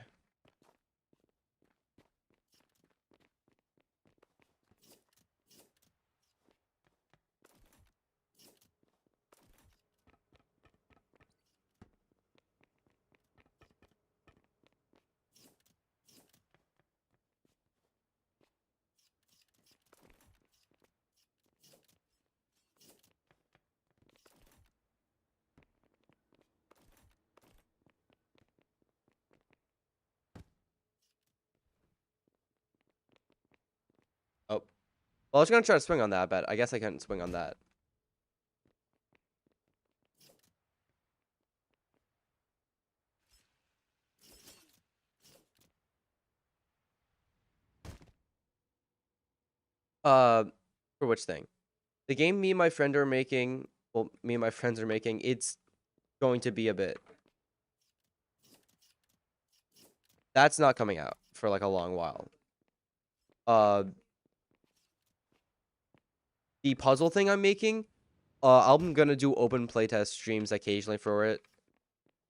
Oh, well, I was gonna try to swing on that, but I guess I couldn't swing on that. Uh, for which thing? The game me and my friend are making, well, me and my friends are making, it's going to be a bit. That's not coming out for like a long while. Uh, the puzzle thing I'm making, I'm gonna do open playtest streams occasionally for it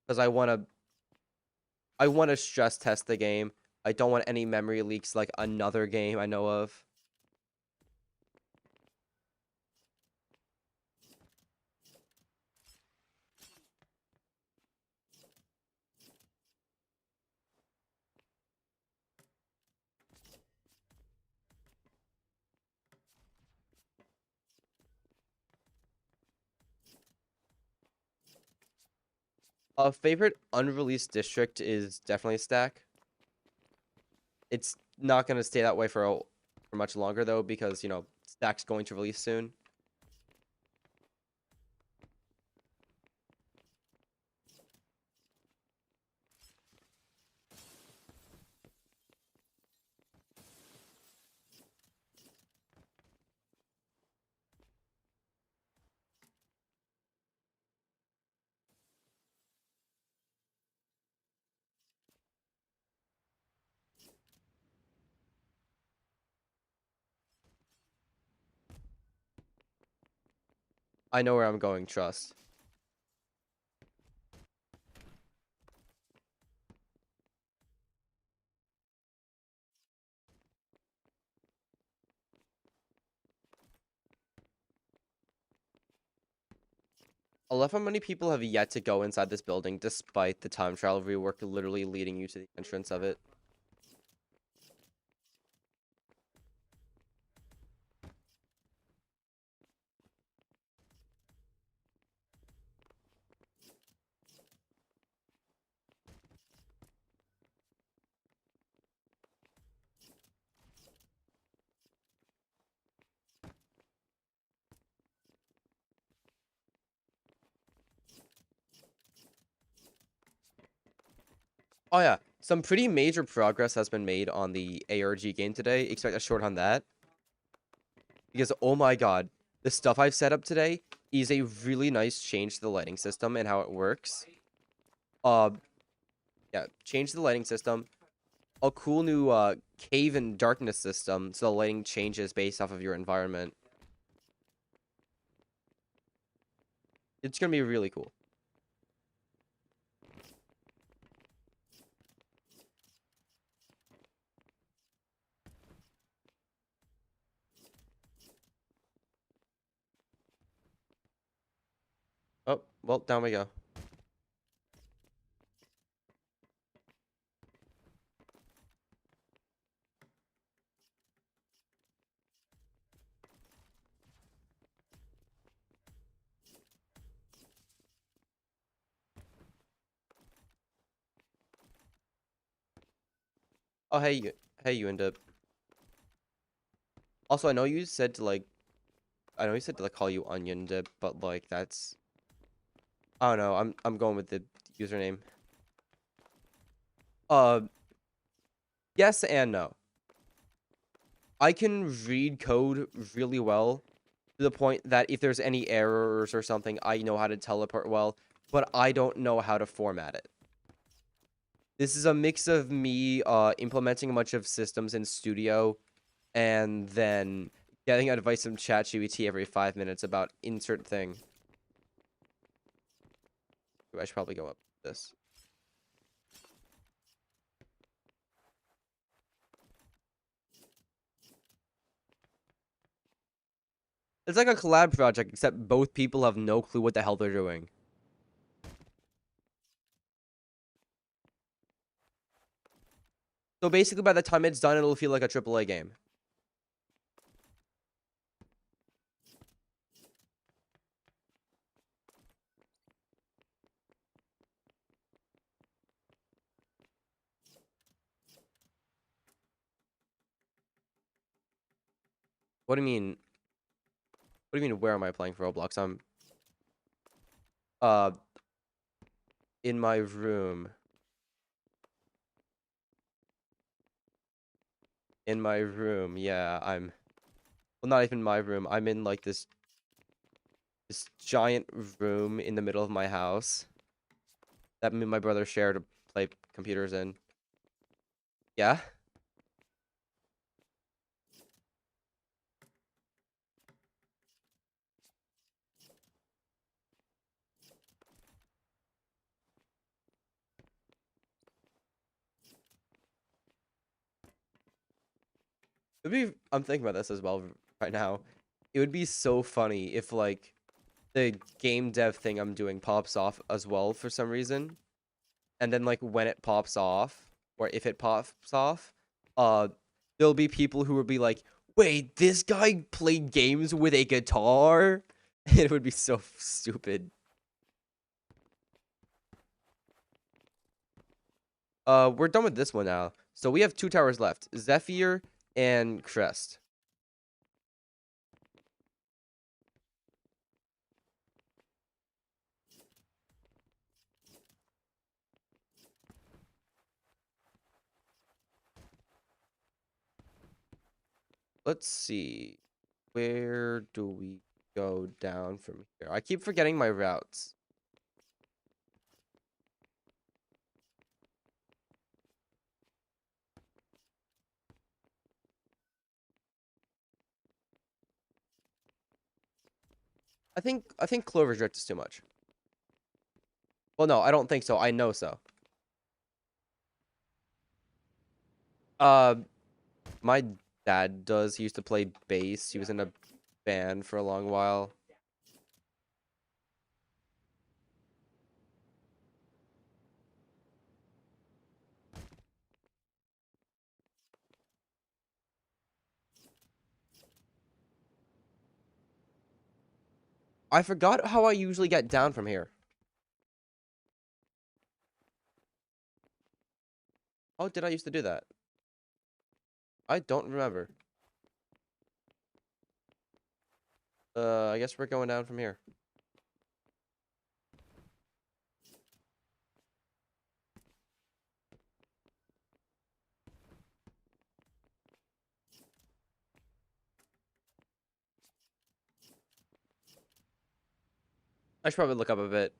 because I wanna stress test the game. I don't want any memory leaks like another game I know of. A favorite unreleased district is definitely Stack. It's not gonna stay that way for much longer though because Stack's going to release soon. I know where I'm going, trust. I love how many people have yet to go inside this building despite the time travel rework literally leading you to the entrance of it. Oh yeah, some pretty major progress has been made on the ARG game today. Expect a short on that. Because, oh my god, the stuff I've set up today is a really nice change to the lighting system and how it works. Uh, yeah, change the lighting system. A cool new cave and darkness system, so the lighting changes based off of your environment. It's gonna be really cool. Oh, well, down we go. Oh, hey, you end up. Also, I know you said to like call you Onion Dip, but like that's, I don't know. I'm going with the username. Uh, yes and no. I can read code really well to the point that if there's any errors or something, I know how to teleport well, but I don't know how to format it. This is a mix of me implementing a bunch of systems in Studio and then getting advice from ChatGPT every 5 minutes about insert thing. Ooh, I should probably go up this. It's like a collab project, except both people have no clue what the hell they're doing. So basically, by the time it's done, it'll feel like a AAA game. What do you mean? What do you mean? Where am I playing for Roblox? I'm uh in my room. In my room, yeah. Well, not even my room. I'm in like this giant room in the middle of my house that me and my brother share to play computers in. Yeah. I'm thinking about this as well right now. It would be so funny if like the game dev thing I'm doing pops off as well for some reason, and then like when it pops off or if it pops off, uh, there'll be people who will be like, "Wait, this guy played games with a guitar?" It would be so stupid. We're done with this one now. So we have two towers left: Zephyr and Crest. Let's see. Where do we go down from here? I keep forgetting my routes. I think Clover's Drift is too much. Well, no, I don't think so. I know so. Uh, my dad does. He used to play bass. He was in a band for a long while. I forgot how I usually get down from here. How did I used to do that? I don't remember. I guess we're going down from here. I should probably look up a bit.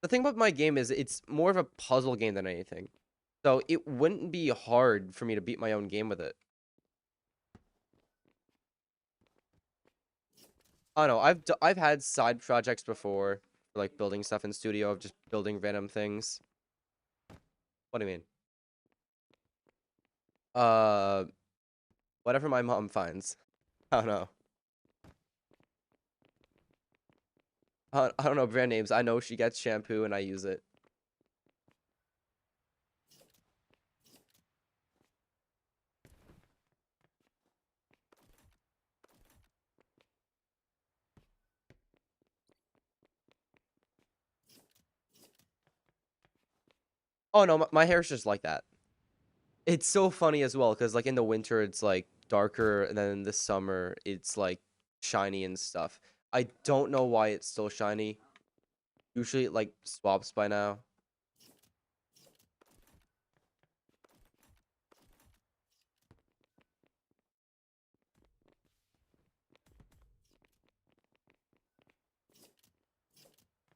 The thing about my game is it's more of a puzzle game than anything. So it wouldn't be hard for me to beat my own game with it. I don't know. I've had side projects before, like building stuff in studio of just building random things. What do you mean? Uh, whatever my mom finds. I don't know. I don't know brand names. I know she gets shampoo and I use it. Oh no, my hair's just like that. It's so funny as well because like in the winter it's like darker and then in the summer it's like shiny and stuff. I don't know why it's still shiny. Usually it like swaps by now.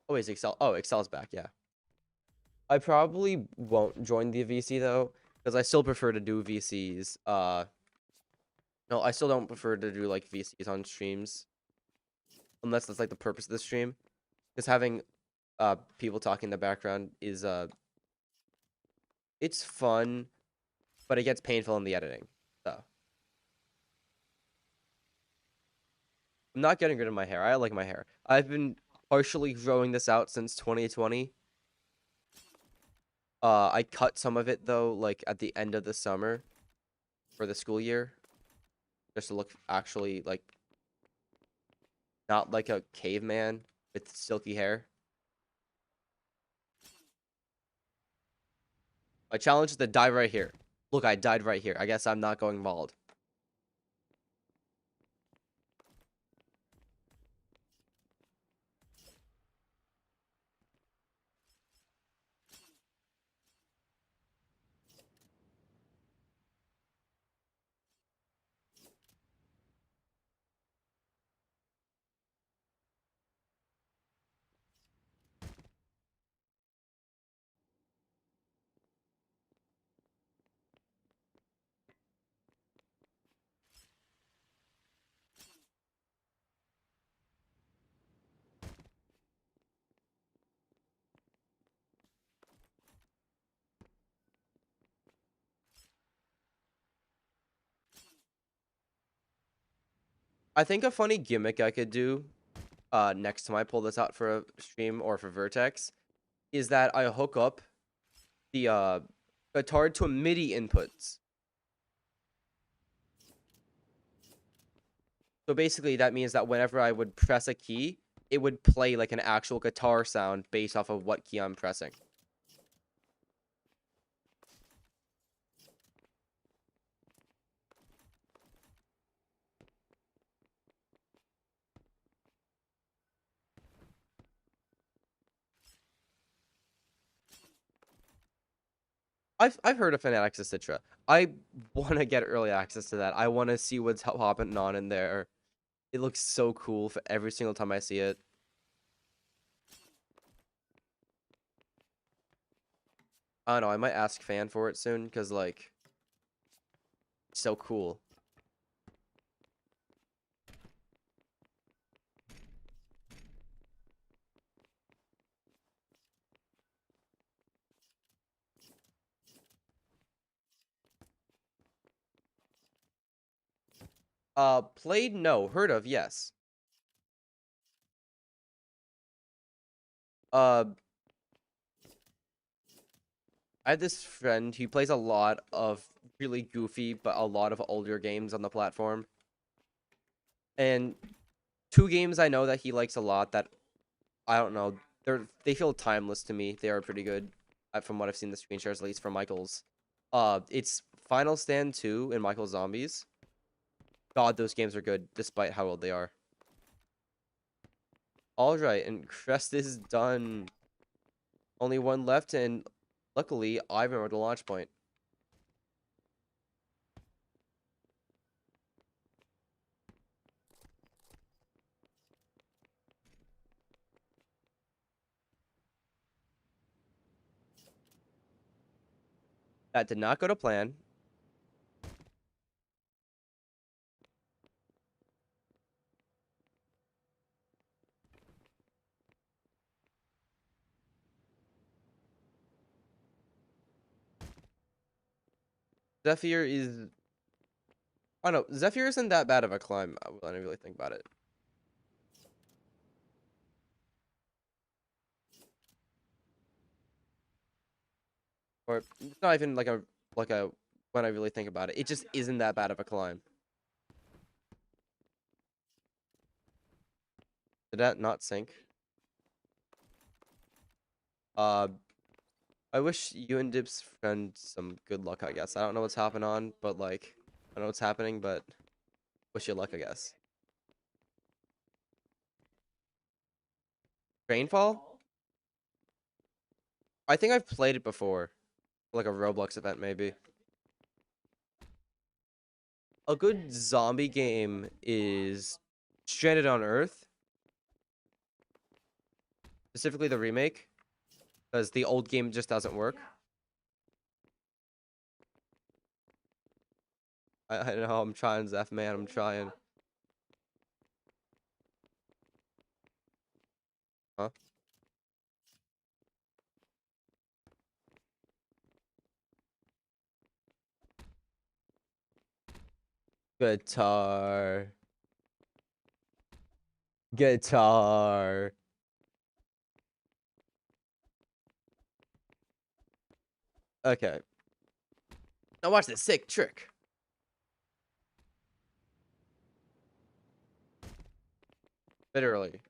Oh wait, Excel. Oh, Excel's back. Yeah. I probably won't join the VC though because I still prefer to do VCs. No, I still don't prefer to do like VCs on streams unless that's like the purpose of the stream. Because having people talking in the background is it's fun, but it gets painful in the editing. So I'm not getting rid of my hair. I like my hair. I've been partially growing this out since 2020. I cut some of it though, like at the end of the summer for the school year, just to look actually like not like a caveman with silky hair. My challenge is to die right here. Look, I died right here. I guess I'm not going bald. I think a funny gimmick I could do next time I pull this out for a stream or for Vertex is that I hook up the guitar to MIDI inputs. So basically that means that whenever I would press a key, it would play like an actual guitar sound based off of what key I'm pressing. I've heard of Fanatics Citra. I want to get early access to that. I want to see what's hopping on in there. It looks so cool for every single time I see it. I don't know. I might ask Fan for it soon because like, it's so cool. Played? No. Heard of? Yes. Uh, I have this friend. He plays a lot of really goofy, but a lot of older games on the platform. And two games I know that he likes a lot that I don't know. They feel timeless to me. They are pretty good, from what I've seen the screen shares, at least from Michael's. It's Final Stand 2 and Michael Zombies. God, those games are good, despite how old they are. All right, and Crest is done. Only one left, and luckily, I remember the launch point. That did not go to plan. Zephyr is... I don't know. Zephyr isn't that bad of a climb, when I really think about it. Or, it's not even like a, when I really think about it. It just isn't that bad of a climb. Did that not sink? Uh, I wish you and Dip's friend some good luck, I guess. I don't know what's happening on, but like, I don't know what's happening, but wish you luck, I guess. Rainfall? I think I've played it before. Like a Roblox event, maybe. A good zombie game is Stranded on Earth, specifically the remake, because the old game just doesn't work. I know, I'm trying, Zeph, man, I'm trying. Huh? Guitar. Guitar. Okay. Now watch this sick trick. Literally.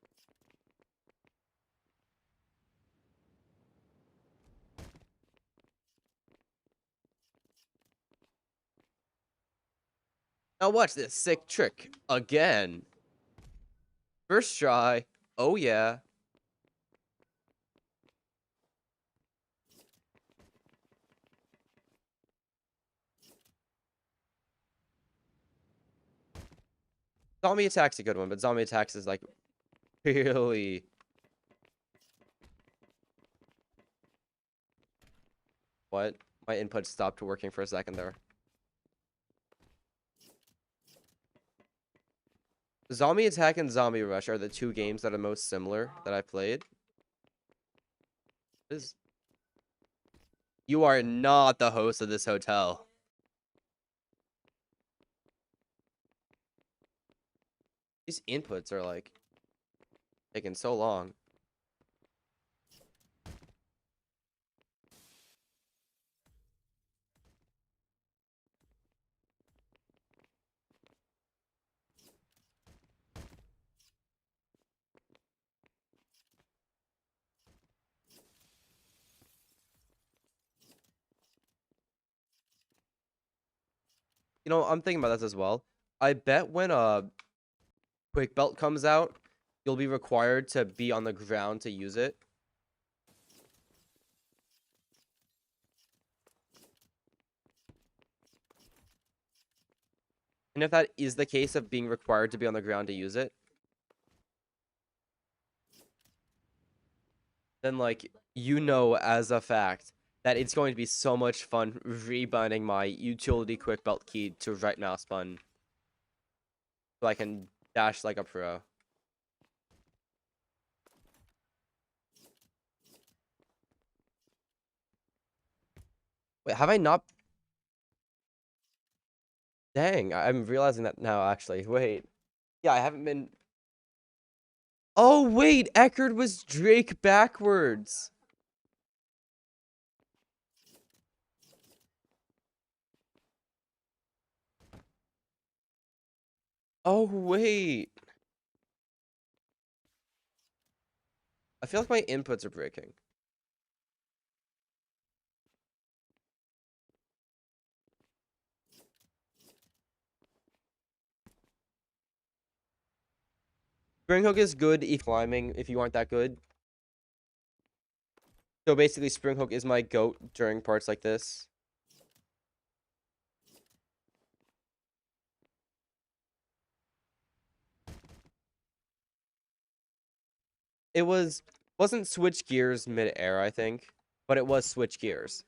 Now watch this sick trick again. First try. Oh yeah. Zombie Attack's a good one, but Zombie Attacks is like really... What? My input stopped working for a second there. Zombie Attack and Zombie Rush are the two games that are most similar that I played. Is You are not the host of this hotel. These inputs are like taking so long. You know, I'm thinking about this as well. I bet when a quick belt comes out, you'll be required to be on the ground to use it. And if that is the case of being required to be on the ground to use it, then like you know as a fact that it's going to be so much fun rebinding my utility quick belt key to right mouse button so I can dash like a pro. Wait, have I not? Dang, I'm realizing that now, actually. Wait. Yeah, I haven't been. Oh, wait, Eckerd was Drake backwards. Oh, wait. I feel like my inputs are breaking. Spring Hook is good if climbing, if you aren't that good. So basically, Spring Hook is my goat during parts like this. It wasn't switch gears mid-air, I think, but it was switch gears.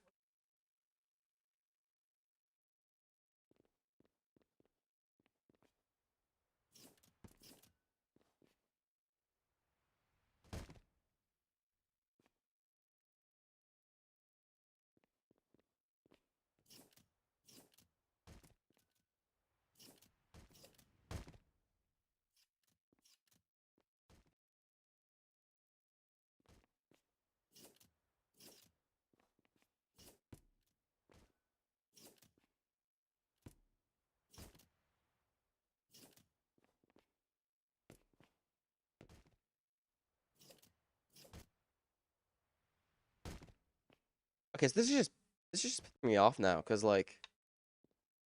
Okay, so this is just pissing me off now, because like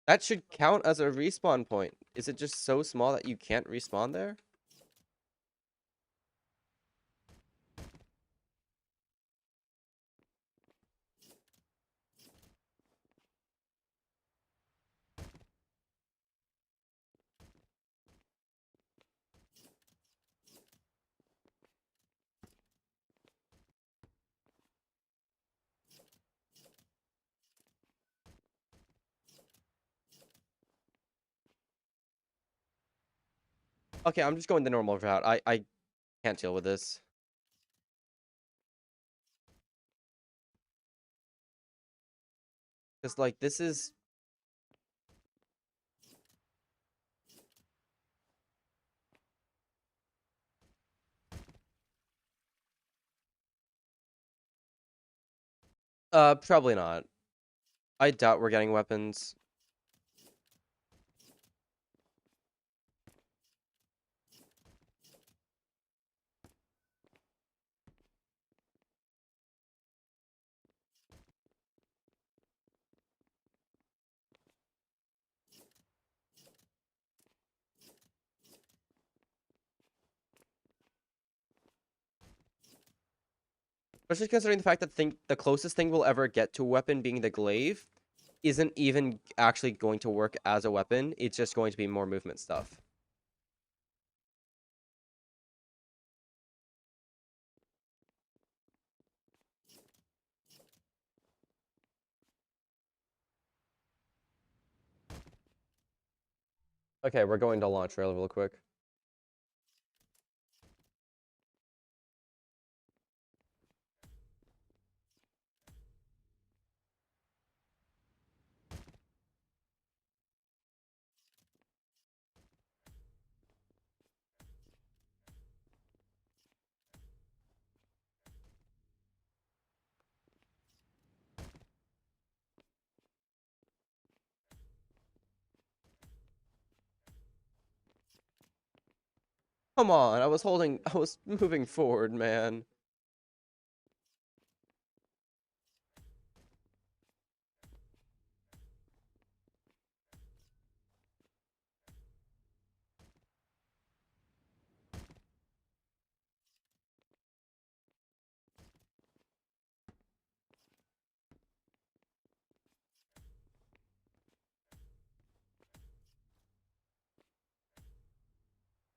that should count as a respawn point. Is it just so small that you can't respawn there? Okay, I'm just going the normal route. I can't deal with this. Because like this is probably not. I doubt we're getting weapons. Especially considering the fact that the closest thing we'll ever get to a weapon being the glaive isn't even actually going to work as a weapon. It's just going to be more movement stuff. Okay, we're going to launch real quick. Come on, I was moving forward, man.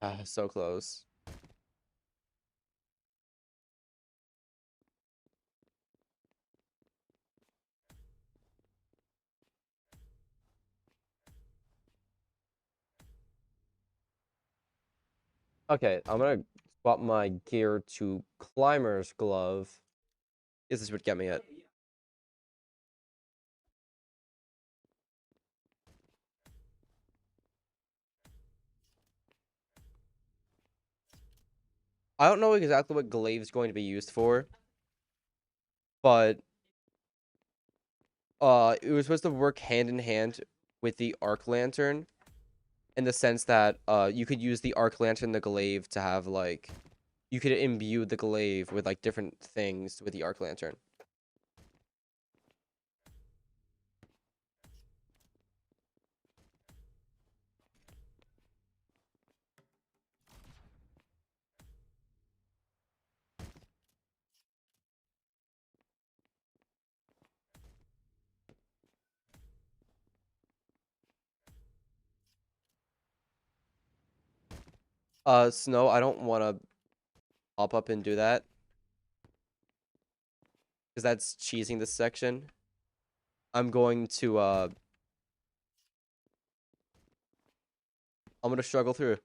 Ah, so close. Okay, I'm gonna swap my gear to climber's glove. This would get me it. I don't know exactly what glaive's going to be used for, but it was supposed to work hand in hand with the arc lantern in the sense that you could use the arc lantern, the glaive to have like you could imbue the glaive with like different things with the arc lantern. Snow, I don't want to hop up and do that because that's cheesing this section. I'm gonna struggle through.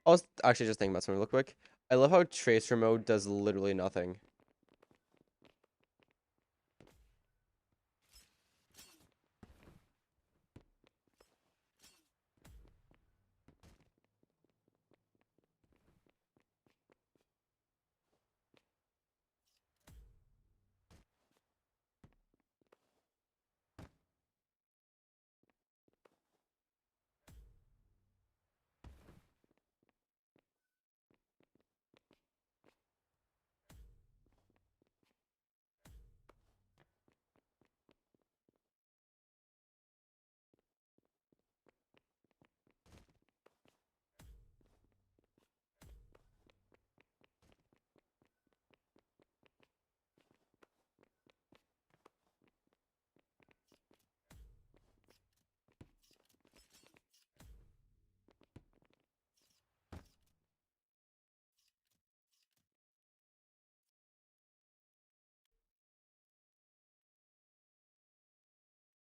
I was actually just thinking about something real quick. I love how tracer mode does literally nothing.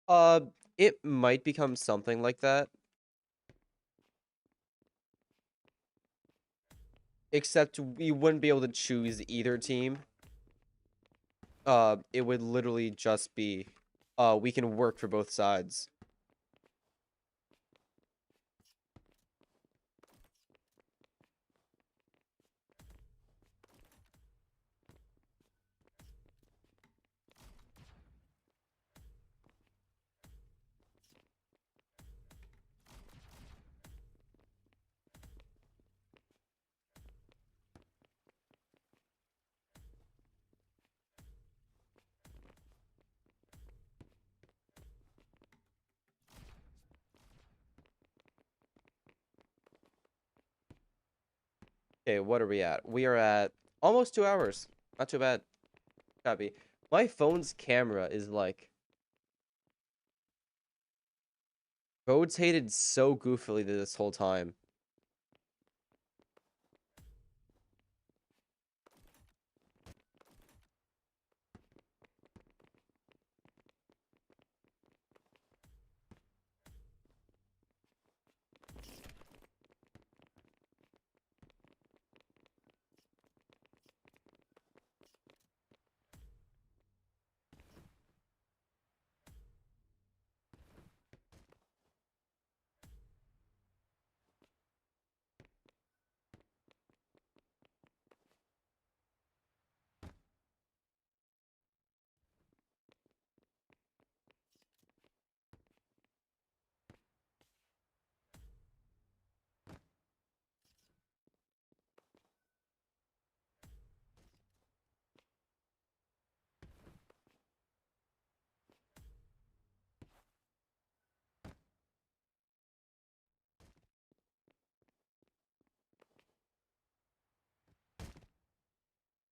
Uh, it might become something like that, except we wouldn't be able to choose either team. It would literally just be, we can work for both sides. Okay, what are we at? We are at almost 2 hours. Not too bad. Copy. My phone's camera is like rotated so goofily this whole time.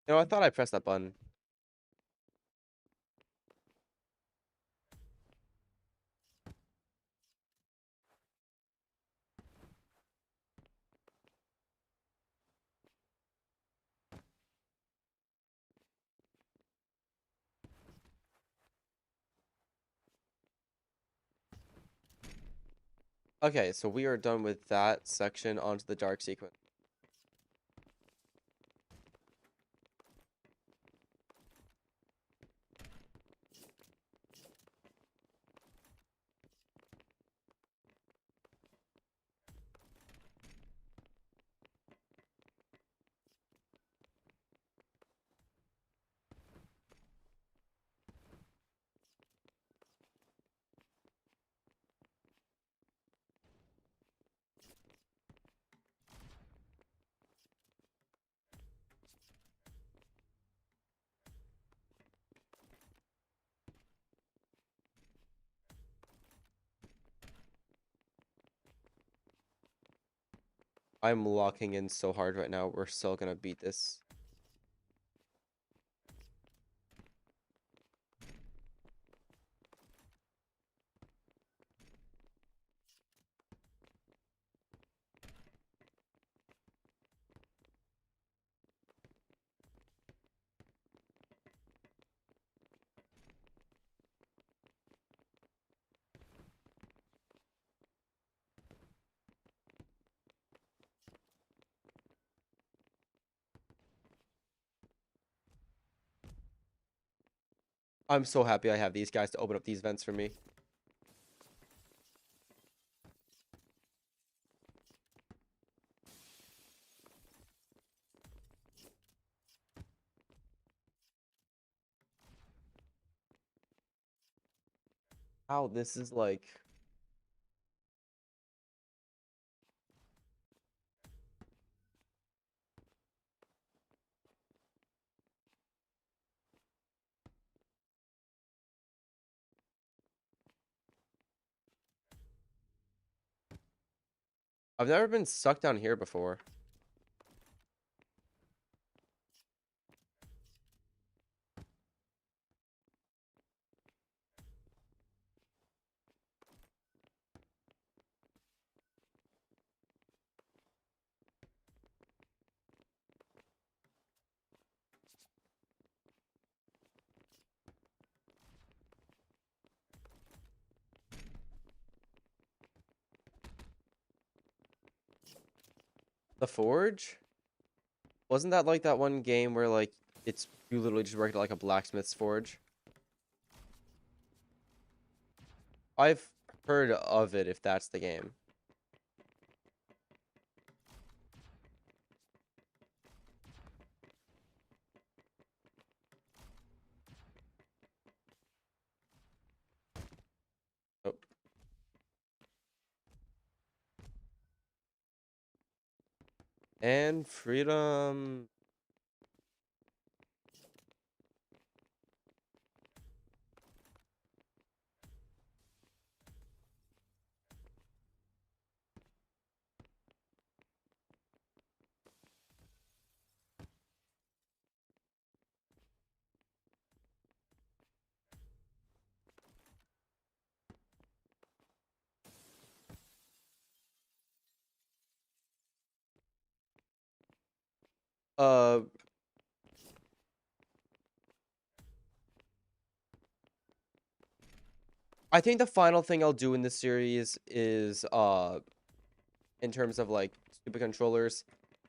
I thought I pressed that button. Okay, so we are done with that section onto the dark sequence. I'm locking in so hard right now. We're still gonna beat this. I'm so happy I have these guys to open up these vents for me. Wow, this is like... I've never been stuck down here before. The Forge? Wasn't that like that one game where like it's you literally just work at like a blacksmith's forge? I've heard of it if that's the game. Oh. And freedom. Uh, I think the final thing I'll do in this series is in terms of like stupid controllers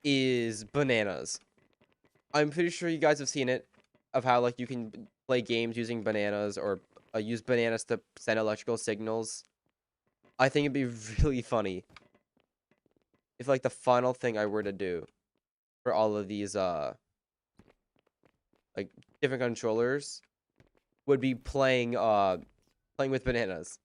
is bananas. I'm pretty sure you guys have seen it of how like you can play games using bananas or use bananas to send electrical signals. I think it'd be really funny if like the final thing I were to do for all of these like different controllers would be playing with bananas.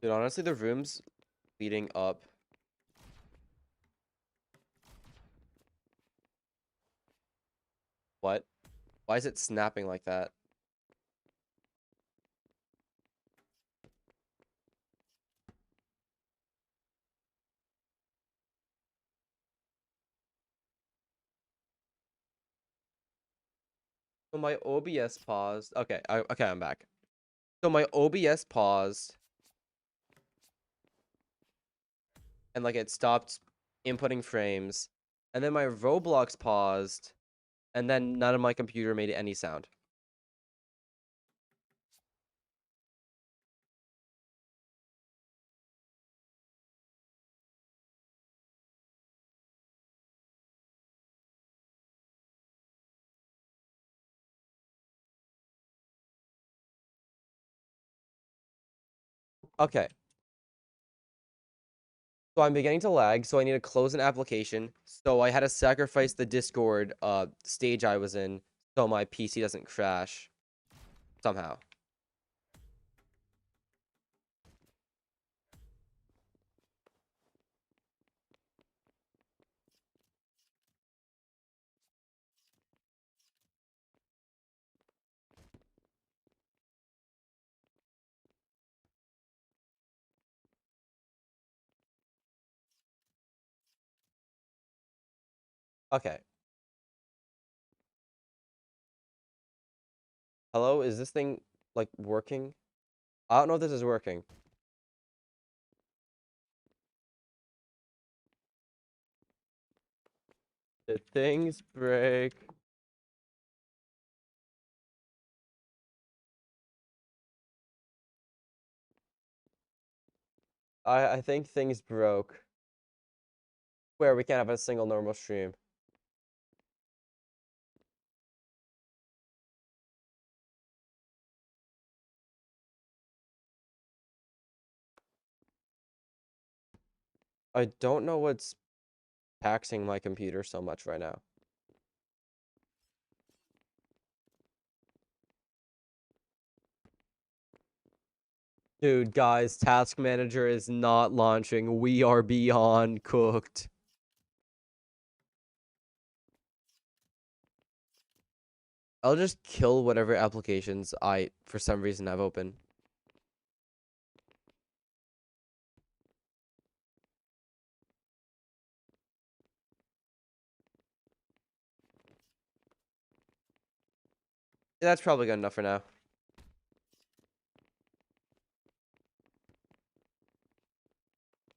Dude, honestly, the room's leading up. What? Why is it snapping like that? So my OBS paused. Okay, okay, I'm back. So my OBS paused, and like it stopped inputting frames, and then my Roblox paused, and then none of my computer made any sound. Okay, so I'm beginning to lag, so I need to close an application. So I had to sacrifice the Discord stage I was in so my PC doesn't crash somehow. Okay. Hello, is this thing like working? I don't know if this is working. Did things break? I think things broke. Where we can't have a single normal stream. I don't know what's taxing my computer so much right now. Dude, guys, Task Manager is not launching. We are beyond cooked. I'll just kill whatever applications I, for some reason, have open. That's probably good enough for now.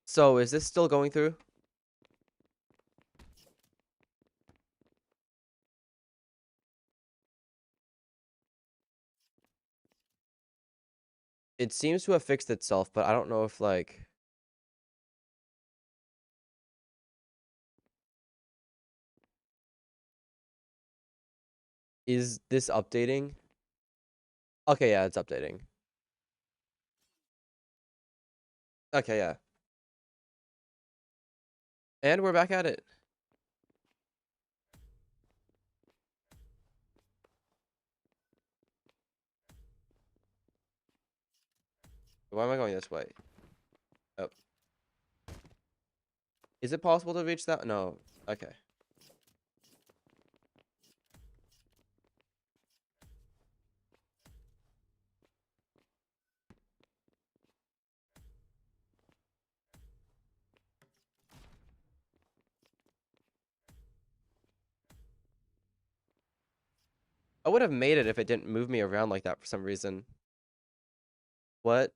So, is this still going through? It seems to have fixed itself, but I don't know if, like... Is this updating? Okay, yeah, it's updating. Okay, yeah. And we're back at it. Why am I going this way? Oh. Is it possible to reach that? No. Okay. I would have made it if it didn't move me around like that for some reason. What?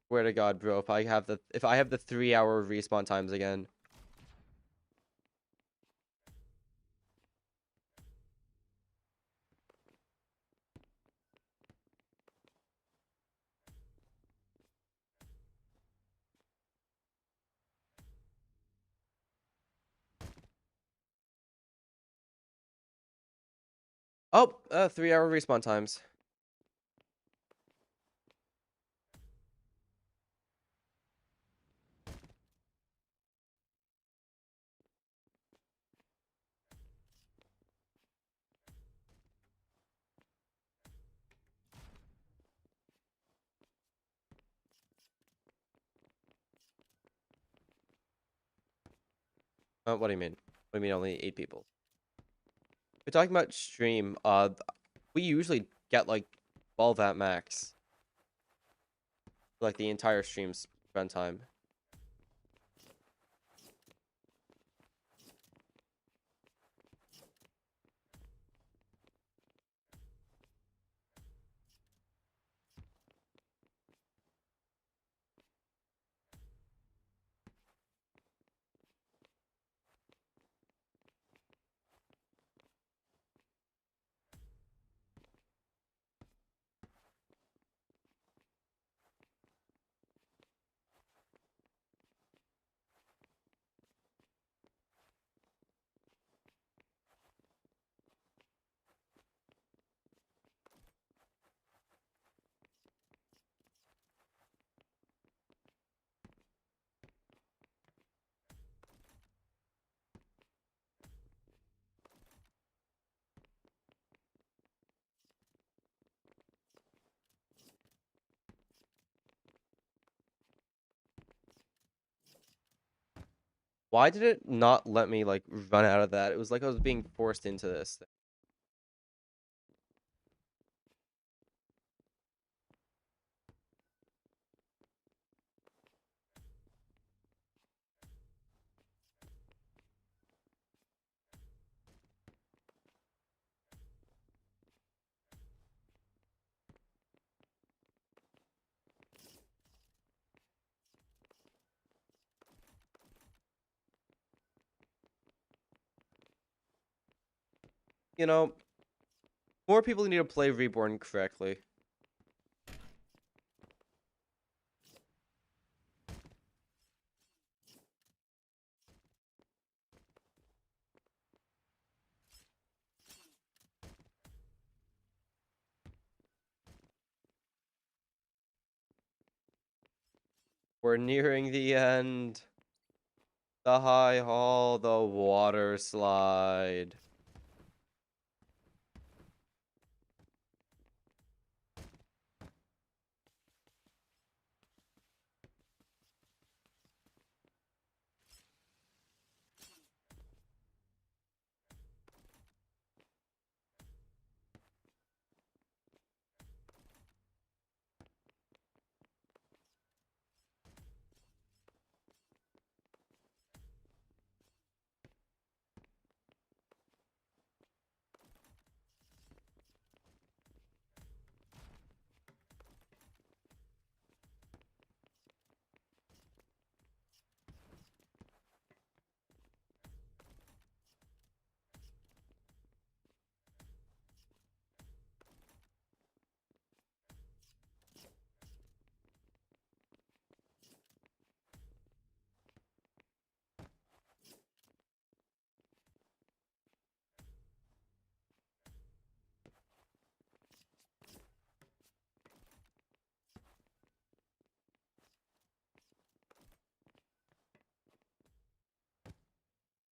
Swear to God, bro, if I have the 3-hour respawn times again. Oh, 3-hour respawn times. What do you mean? What do you mean only 8 people? We're talking about stream. We usually get like 12 at max, like the entire stream spend time. Why did it not let me like run out of that? It was like I was being forced into this thing. You know, more people need to play Reborn correctly. We're nearing the end. The high hall, the water slide.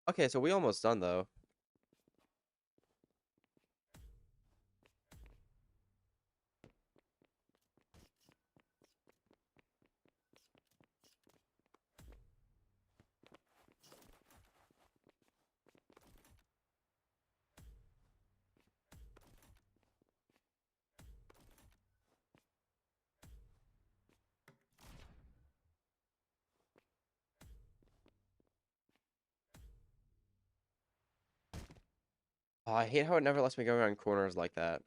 Okay, so we almost done though. Oh, I hate how it never lets me go around corners like that.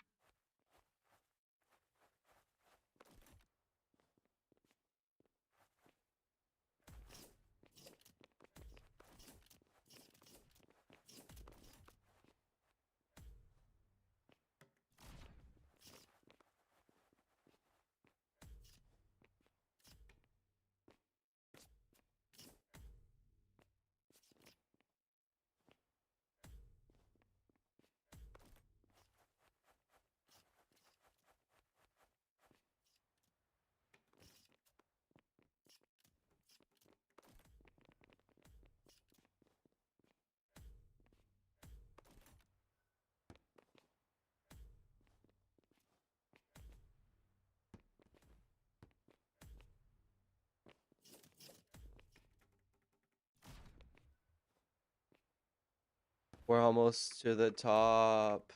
We're almost to the top.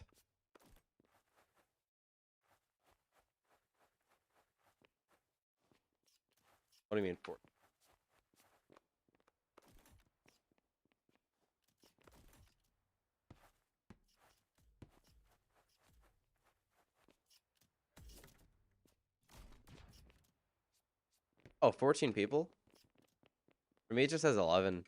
What do you mean 4? Oh, 14 people? For me, it just says 11.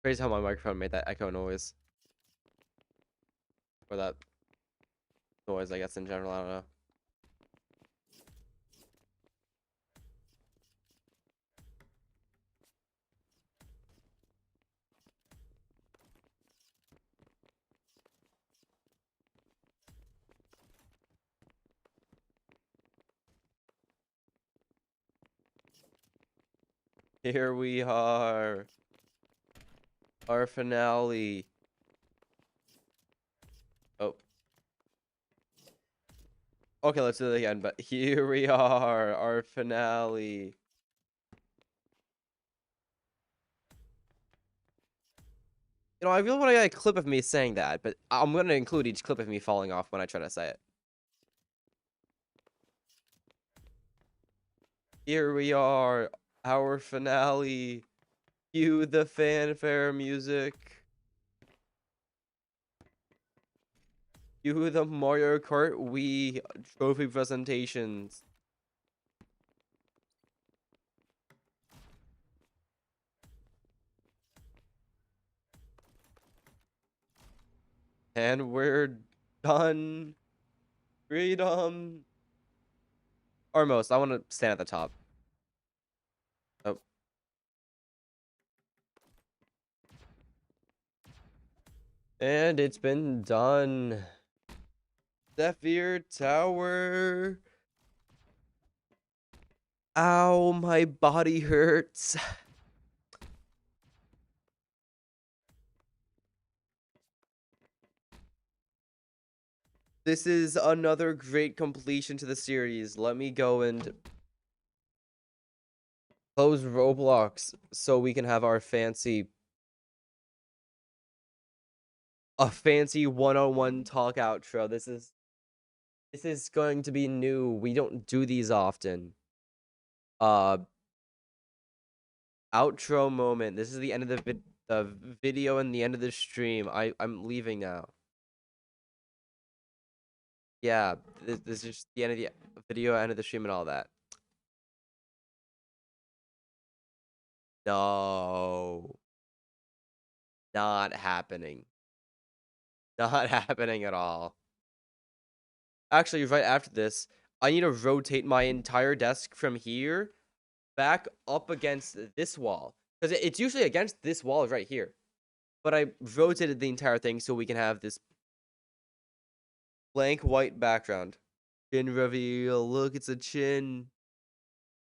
Crazy how my microphone made that echo noise. Or that noise, I guess, in general. I don't know. Here we are. Our finale. Oh. Okay, let's do it again. But here we are. Our finale. You know, I really want to get a clip of me saying that, but I'm going to include each clip of me falling off when I try to say it. Here we are. Our finale. Cue the fanfare music. Cue the Mario Kart Wii trophy presentations. And we're done. Freedom. Or most. I want to stand at the top. Oh. And it's been done. Zephyr Tower. Ow, my body hurts. This is another great completion to the series. Let me go and close Roblox so we can have our fancy one-on-one talk outro. This is going to be new. We don't do these often. Uh Outro moment. This is the end of the video and the end of the stream. I'm leaving now. Yeah, this is just the end of the video, end of the stream, and all that. No, not happening. Not happening at all. Actually, right after this, I need to rotate my entire desk from here back up against this wall. Because it's usually against this wall right here. But I rotated the entire thing so we can have this blank white background. Chin reveal. Look, it's a chin.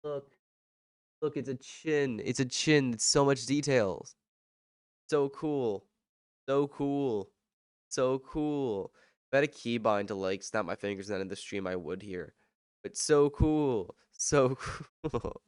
Look. Look, it's a chin. It's a chin. It's so much details. So cool. So cool. So cool. If I had a keybind to like snap my fingers and then in the stream I would here. But so cool. So cool.